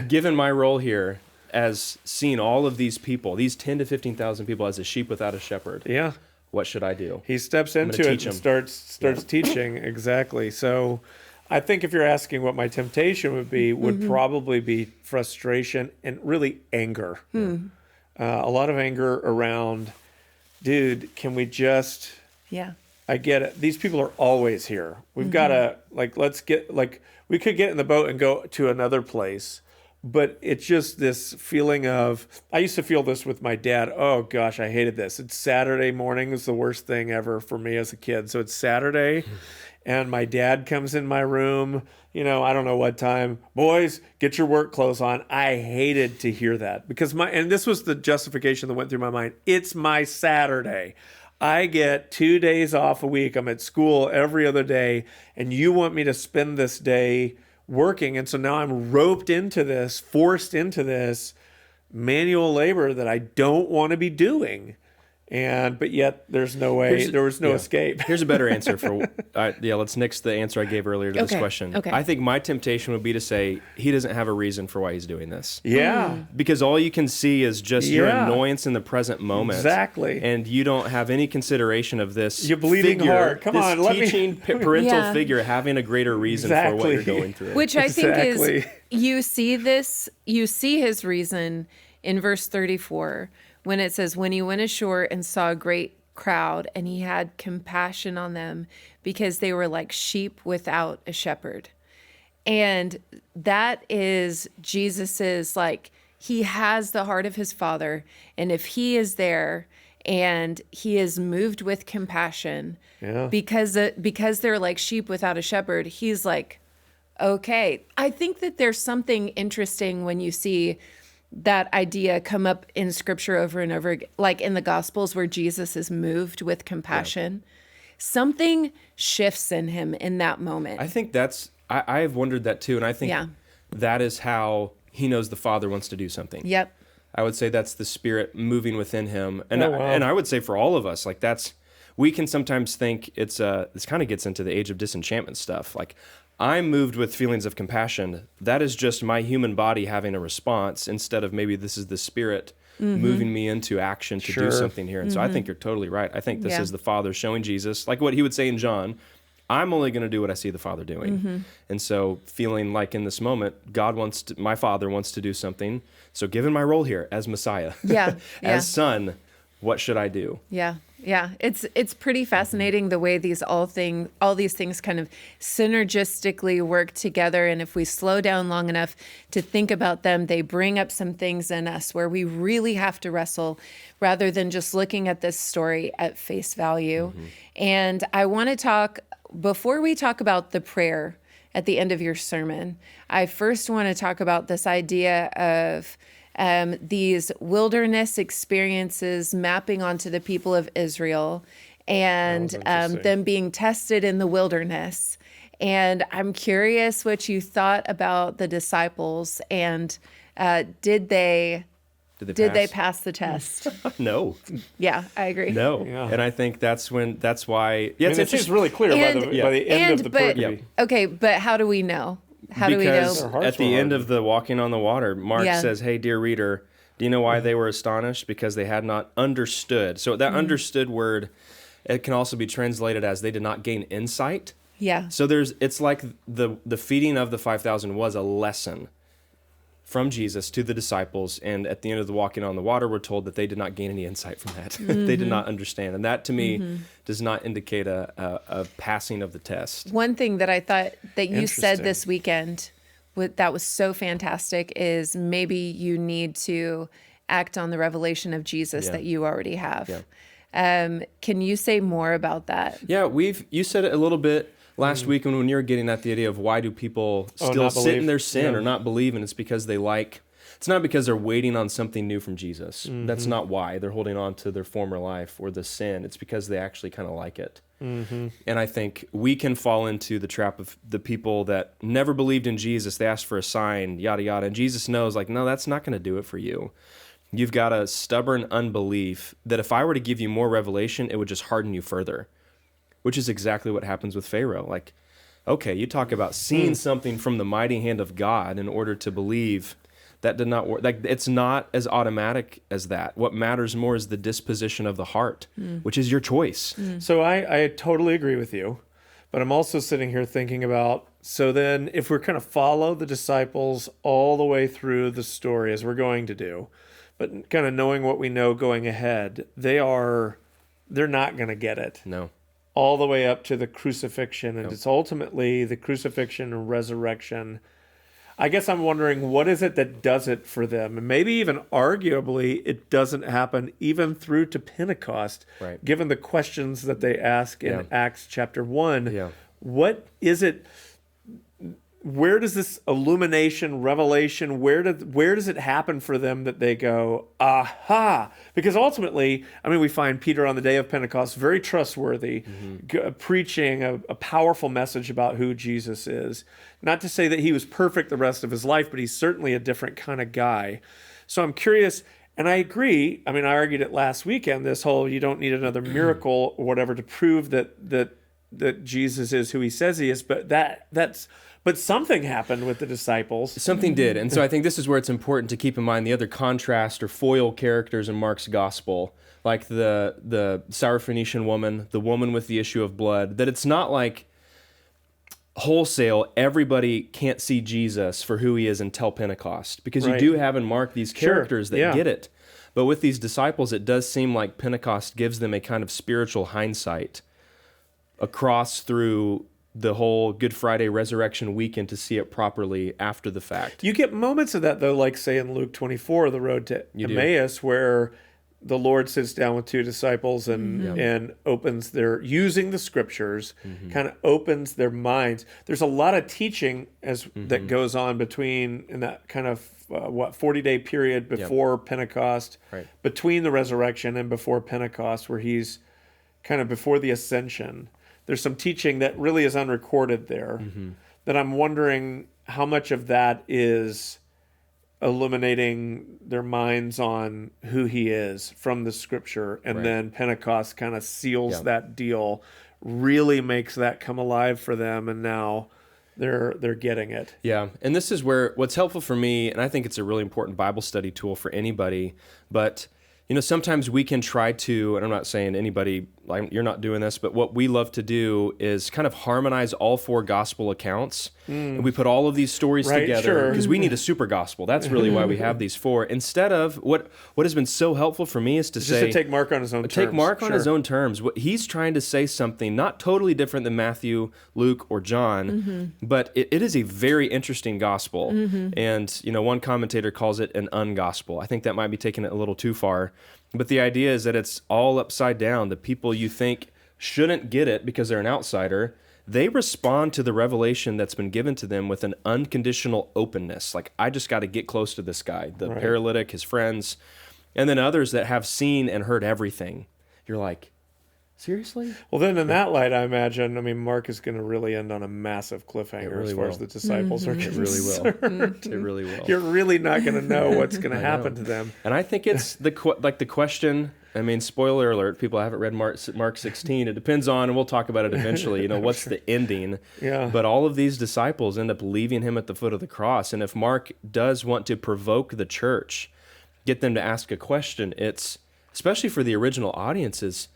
Given my role here as seeing all of these people, these 10 to 15,000 people as a sheep without a shepherd. Yeah. What should I do? He steps into it and starts teaching. Exactly. So I think if you're asking what my temptation would be, would probably be frustration and really anger. A lot of anger around, dude, can we just... Yeah. I get it. These people are always here. We've got to, let's get, we could get in the boat and go to another place. But it's just this feeling of, I used to feel this with my dad. Oh gosh, I hated this. It's Saturday morning is the worst thing ever for me as a kid. So it's Saturday and my dad comes in my room, I don't know what time. Boys, get your work clothes on. I hated to hear that because and this was the justification that went through my mind. It's my Saturday. I get 2 days off a week. I'm at school every other day, and you want me to spend this day working. And so now I'm roped into this, forced into this manual labor that I don't want to be doing. But yet there's no way, there was no escape. Here's a better answer for, let's nix the answer I gave earlier to this question. Okay. I think my temptation would be to say, he doesn't have a reason for why he's doing this. Yeah. Because all you can see is just your annoyance in the present moment. Exactly. And you don't have any consideration of this Your bleeding heart. Come on, let me... teaching parental figure having a greater reason for what you're going through. Which I think is, you see his reason in verse 34, when it says, when he went ashore and saw a great crowd, and he had compassion on them because they were like sheep without a shepherd. And that is Jesus's, he has the heart of his Father. And if he is there and he is moved with compassion because they're like sheep without a shepherd, he's like, okay. I think that there's something interesting when you see that idea come up in scripture over and over again, like in the Gospels where Jesus is moved with compassion. Something shifts in him in that moment. I think I've wondered that too. And I think that is how he knows the Father wants to do something. Yep. I would say that's the Spirit moving within him. And and I would say for all of us, we can sometimes think this kind of gets into the age of disenchantment stuff. I'm moved with feelings of compassion. That is just my human body having a response instead of maybe this is the Spirit moving me into action to do something here. And so I think you're totally right. I think this is the Father showing Jesus, like what he would say in John, I'm only going to do what I see the Father doing. And so feeling like in this moment, my Father wants to do something. So given my role here as Messiah, as Son, what should I do? Yeah. It's pretty fascinating the way all these things kind of synergistically work together. And if we slow down long enough to think about them, they bring up some things in us where we really have to wrestle rather than just looking at this story at face value. And I want to talk, before we talk about the prayer at the end of your sermon, I first want to talk about this idea of these wilderness experiences mapping onto the people of Israel and them being tested in the wilderness. And I'm curious what you thought about the disciples and did they pass the test? No. Yeah, I agree. No. Yeah. And I think that's why. Yeah, it seems really clear by the end of the book. Okay, but how do we know? How do we know? At the end of the walking on the water, Mark says, hey, dear reader, do you know why they were astonished? Because they had not understood. So that understood word, it can also be translated as they did not gain insight. Yeah. So it's like the feeding of the 5,000 was a lesson from Jesus to the disciples. And at the end of the walking on the water, we're told that they did not gain any insight from that. They did not understand. And that, to me, does not indicate a passing of the test. One thing that I thought that you said this weekend that was so fantastic is maybe you need to act on the revelation of Jesus that you already have. Yeah. Can you say more about that? Yeah, you said it a little bit last week when you were getting at the idea of why do people still sit in their sin or not believe, and it's because it's not because they're waiting on something new from Jesus. That's not why they're holding on to their former life or the sin. It's because they actually kind of like it. And I think we can fall into the trap of the people that never believed in Jesus. They asked for a sign, yada, yada. And Jesus knows, no, that's not going to do it for you. You've got a stubborn unbelief that if I were to give you more revelation, it would just harden you further, which is exactly what happens with Pharaoh. Okay, you talk about seeing something from the mighty hand of God in order to believe. That did not work. It's not as automatic as that. What matters more is the disposition of the heart, which is your choice. So I totally agree with you, but I'm also sitting here thinking about So then if we're kind of follow the disciples all the way through the story, as we're going to do, but kind of knowing what we know going ahead, they're not going to get it. No. All the way up to the crucifixion. And it's ultimately the crucifixion and resurrection. I guess I'm wondering, what is it that does it for them? And maybe even arguably it doesn't happen even through to Pentecost, right, given the questions that they ask in Acts chapter 1. Yeah. What is it? Where does this illumination, revelation, where does it happen for them that they go, aha? Because ultimately, I mean, we find Peter on the day of Pentecost very trustworthy, preaching a powerful message about who Jesus is. Not to say that he was perfect the rest of his life, but he's certainly a different kind of guy. So I'm curious, and I agree. I mean, I argued it last weekend, this whole you don't need another miracle or whatever to prove that Jesus is who he says he is, but something happened with the disciples. Something did. And so I think this is where it's important to keep in mind the other contrast or foil characters in Mark's gospel, like the Syrophoenician woman, the woman with the issue of blood, that it's not like wholesale everybody can't see Jesus for who he is until Pentecost, because you do have in Mark these characters that get it. But with these disciples, it does seem like Pentecost gives them a kind of spiritual hindsight across through the whole Good Friday resurrection weekend to see it properly after the fact. You get moments of that, though, like, say, in Luke 24, the road to Emmaus, where the Lord sits down with two disciples and opens using the scriptures, kind of opens their minds. There's a lot of teaching that goes on in that kind of, 40-day period before Pentecost, between the resurrection and before Pentecost, where he's kind of before the ascension. There's some teaching that really is unrecorded there that I'm wondering how much of that is illuminating their minds on who he is from the scripture. And then Pentecost kind of seals that deal, really makes that come alive for them. And now they're getting it. Yeah. And this is where what's helpful for me, and I think it's a really important Bible study tool for anybody, but sometimes we can try to, and I'm not saying anybody, like, you're not doing this, but what we love to do is kind of harmonize all four gospel accounts. And we put all of these stories together because we need a super gospel. That's really why we have these four. Instead of what has been so helpful for me is to take Mark on his own terms. Take Mark on his own terms. He's trying to say something not totally different than Matthew, Luke, or John, but it is a very interesting gospel. And, one commentator calls it an ungospel. I think that might be taking it a little too far. But the idea is that it's all upside down. The people you think shouldn't get it because they're an outsider, they respond to the revelation that's been given to them with an unconditional openness. Like, I just got to get close to this guy, the paralytic, his friends. And then others that have seen and heard everything. You're like, seriously? Well, then in that light, I imagine, Mark is going to really end on a massive cliffhanger as far as the disciples are concerned. It really will. You're really not going to know what's going to happen to them. And I think it's the question, spoiler alert, people haven't read Mark 16. It depends on, and we'll talk about it eventually, what's the ending. Yeah. But all of these disciples end up leaving him at the foot of the cross. And if Mark does want to provoke the church, get them to ask a question, it's, especially for the original audiences,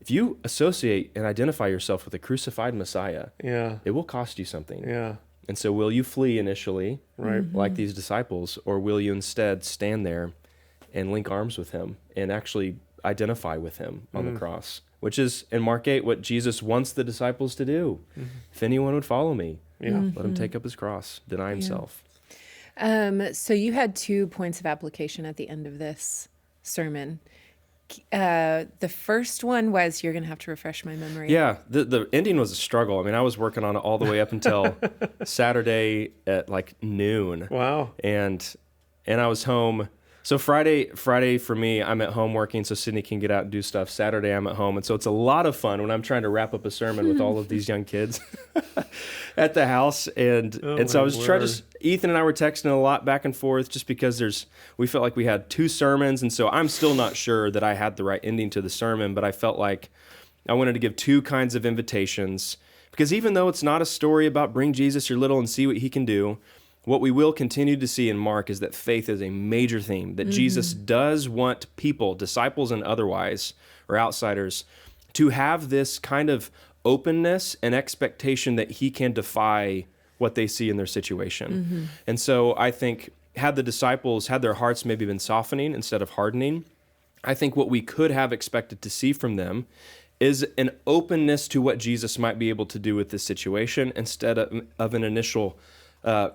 if you associate and identify yourself with a crucified Messiah, it will cost you something. Yeah. And so will you flee initially, like these disciples, or will you instead stand there and link arms with him and actually identify with him on the cross, which is, in Mark 8, what Jesus wants the disciples to do. If anyone would follow me, let him take up his cross, deny himself. So you had 2 points of application at the end of this sermon. The first one was, you're going to have to refresh my memory. Yeah, the ending was a struggle. I was working on it all the way up until Saturday at like noon. Wow. And I was home. So Friday for me, I'm at home working so Sydney can get out and do stuff. Saturday, I'm at home. And so it's a lot of fun when I'm trying to wrap up a sermon with all of these young kids at the house. And so I was trying to, Ethan and I were texting a lot back and forth just because we felt like we had 2 sermons. And so I'm still not sure that I had the right ending to the sermon, but I felt like I wanted to give 2 kinds of invitations, because even though it's not a story about bring Jesus your little and see what he can do, what we will continue to see in Mark is that faith is a major theme, that Jesus does want people, disciples and otherwise, or outsiders, to have this kind of openness and expectation that he can defy what they see in their situation. And so I think had the disciples, had their hearts maybe been softening instead of hardening, I think what we could have expected to see from them is an openness to what Jesus might be able to do with this situation instead of an initial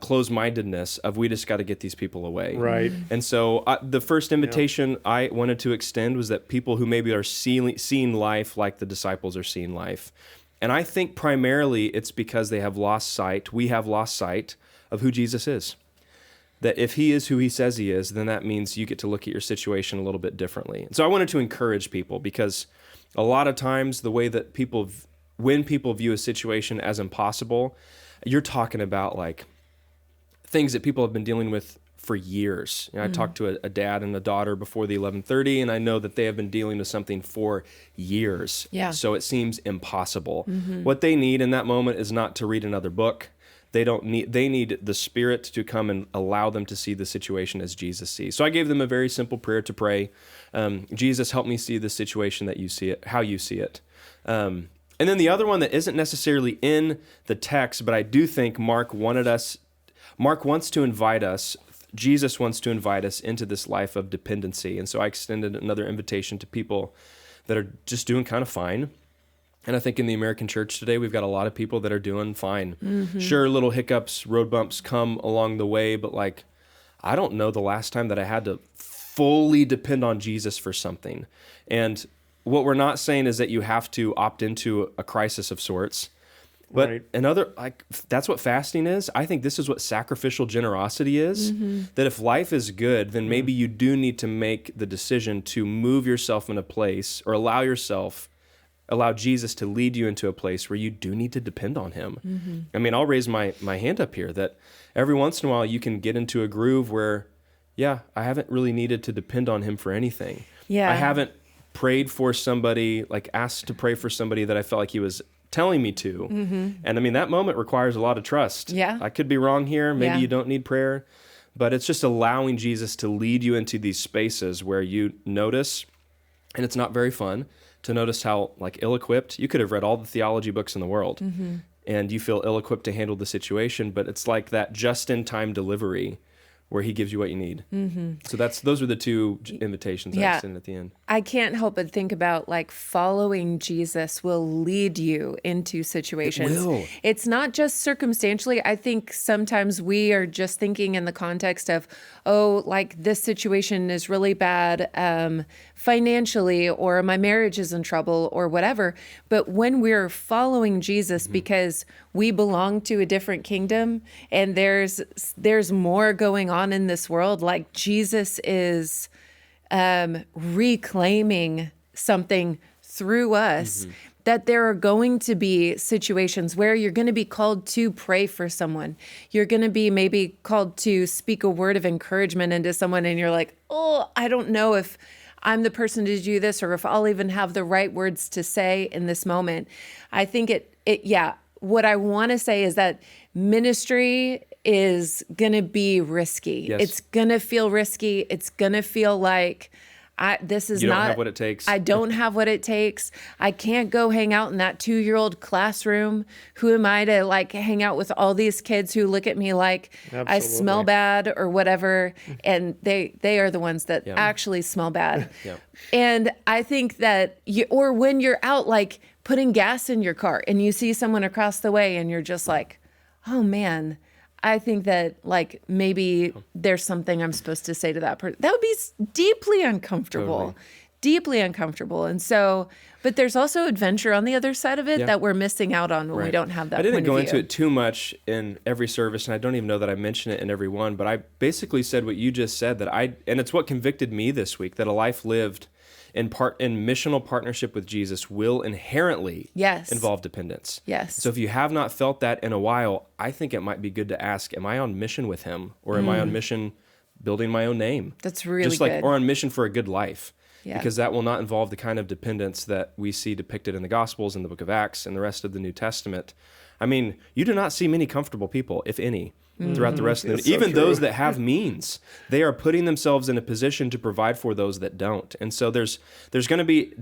closed-mindedness of we just got to get these people away. Right. And so the first invitation I wanted to extend was that people who maybe are seeing life like the disciples are seeing life. And I think primarily it's because we have lost sight of who Jesus is. That if he is who he says he is, then that means you get to look at your situation a little bit differently. And so I wanted to encourage people because a lot of times the way that when people view a situation as impossible, you're talking about like things that people have been dealing with for years. I talked to a dad and a daughter before the 11:30, and I know that they have been dealing with something for years. Yeah. So it seems impossible. What they need in that moment is not to read another book. They need the Spirit to come and allow them to see the situation as Jesus sees. So I gave them a very simple prayer to pray. Jesus, help me see the situation that you see it, how you see it. And then the other one that isn't necessarily in the text, but I do think Mark wants to invite us, Jesus wants to invite us into this life of dependency. And so I extended another invitation to people that are just doing kind of fine. And I think in the American church today, we've got a lot of people that are doing fine. Sure, little hiccups, road bumps come along the way, but like, I don't know the last time that I had to fully depend on Jesus for something. And what we're not saying is that you have to opt into a crisis of sorts. But that's what fasting is. I think this is what sacrificial generosity is. That if life is good, then maybe you do need to make the decision to move yourself in a place or allow Jesus to lead you into a place where you do need to depend on him. I mean, I'll raise my hand up here that every once in a while you can get into a groove where, I haven't really needed to depend on him for anything. I haven't prayed for somebody, like asked to pray for somebody that I felt like he was telling me to. And I mean, that moment requires a lot of trust. I could be wrong here. Maybe you don't need prayer, but it's just allowing Jesus to lead you into these spaces where you notice, and it's not very fun, to notice how like ill-equipped, you could have read all the theology books in the world and you feel ill-equipped to handle the situation, but it's like that just-in-time delivery where he gives you what you need. So those are the two invitations I extended at the end. I can't help but think about like following Jesus will lead you into situations. It will. It's not just circumstantially. I think sometimes we are just thinking in the context of, like this situation is really bad financially, or my marriage is in trouble or whatever. But when we're following Jesus because we belong to a different kingdom and there's more going on in this world, like Jesus is reclaiming something through us, that there are going to be situations where you're going to be called to pray for someone. You're going to be maybe called to speak a word of encouragement into someone, and you're like, I don't know if I'm the person to do this or if I'll even have the right words to say in this moment. I think what I want to say is that ministry is going to be risky. Yes. It's going to feel risky. It's going to feel like you don't have what it takes. I don't have what it takes. I can't go hang out in that 2-year-old classroom. Who am I to like hang out with all these kids who look at me like I smell bad or whatever? And they are the ones that actually smell bad. And I think that or when you're out like putting gas in your car and you see someone across the way and you're just like, oh man, I think that like maybe there's something I'm supposed to say to that person. That would be deeply uncomfortable, deeply uncomfortable. And so, but there's also adventure on the other side of it that we're missing out on when we don't have that. I didn't point of go view. into it too much in every service, and I don't even know that I mention it in every one, but I basically said what you just said, and it's what convicted me this week, that a life lived in missional partnership with Jesus will inherently involve dependence. So if you have not felt that in a while, I think it might be good to ask, am I on mission with him? Or am I on mission building my own name? That's really good. Or on mission for a good life. Because that will not involve the kind of dependence that we see depicted in the Gospels, in the book of Acts, and the rest of the New Testament. I mean, you do not see many comfortable people, if any, throughout the rest of the even those that have means, they are putting themselves in a position to provide for those that don't. And so there's going to be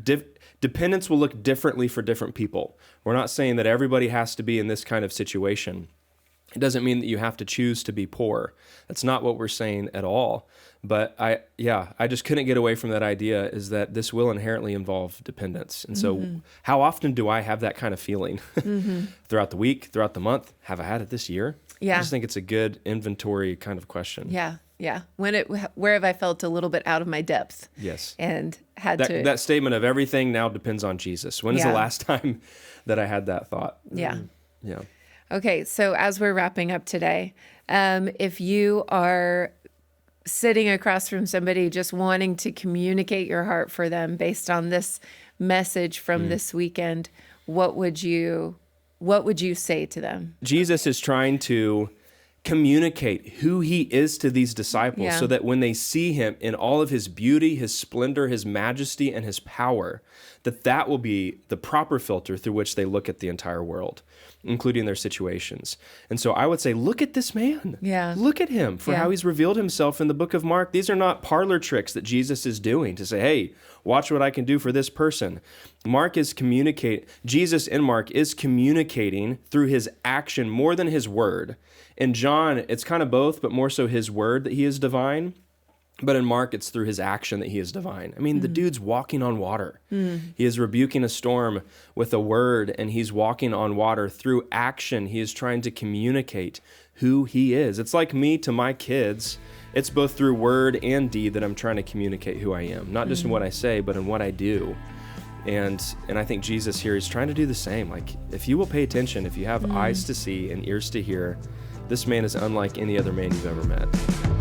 dependence will look differently for different people. We're not saying that everybody has to be in this kind of situation, It doesn't mean that you have to choose to be poor. That's not what we're saying at all. But I just couldn't get away from that idea, is that this will inherently involve dependence. And so how often do I have that kind of feeling throughout the week, throughout the month? Have I had it this year? Yeah. I just think it's a good inventory kind of question. Yeah. Yeah. Where have I felt a little bit out of my depth? Yes. And had to. That statement of everything now depends on Jesus. When is the last time that I had that thought? Yeah. Yeah. Okay. So as we're wrapping up today, if you are sitting across from somebody just wanting to communicate your heart for them based on this message from this weekend, what would you say to them? Jesus is trying to communicate who he is to these disciples so that when they see him in all of his beauty, his splendor, his majesty, and his power, that will be the proper filter through which they look at the entire world, including their situations. And so I would say, look at this man. Yeah. Look at him for how he's revealed himself in the book of Mark. These are not parlor tricks that Jesus is doing to say, hey, watch what I can do for this person. Jesus in Mark is communicating through his action more than his word. In John, it's kind of both, but more so his word that he is divine. But in Mark, it's through his action that he is divine. I mean, the dude's walking on water. He is rebuking a storm with a word, and he's walking on water through action. He is trying to communicate who he is. It's like me to my kids. It's both through word and deed that I'm trying to communicate who I am, not just in what I say, but in what I do. And I think Jesus here is trying to do the same. Like, if you will pay attention, if you have eyes to see and ears to hear, this man is unlike any other man you've ever met.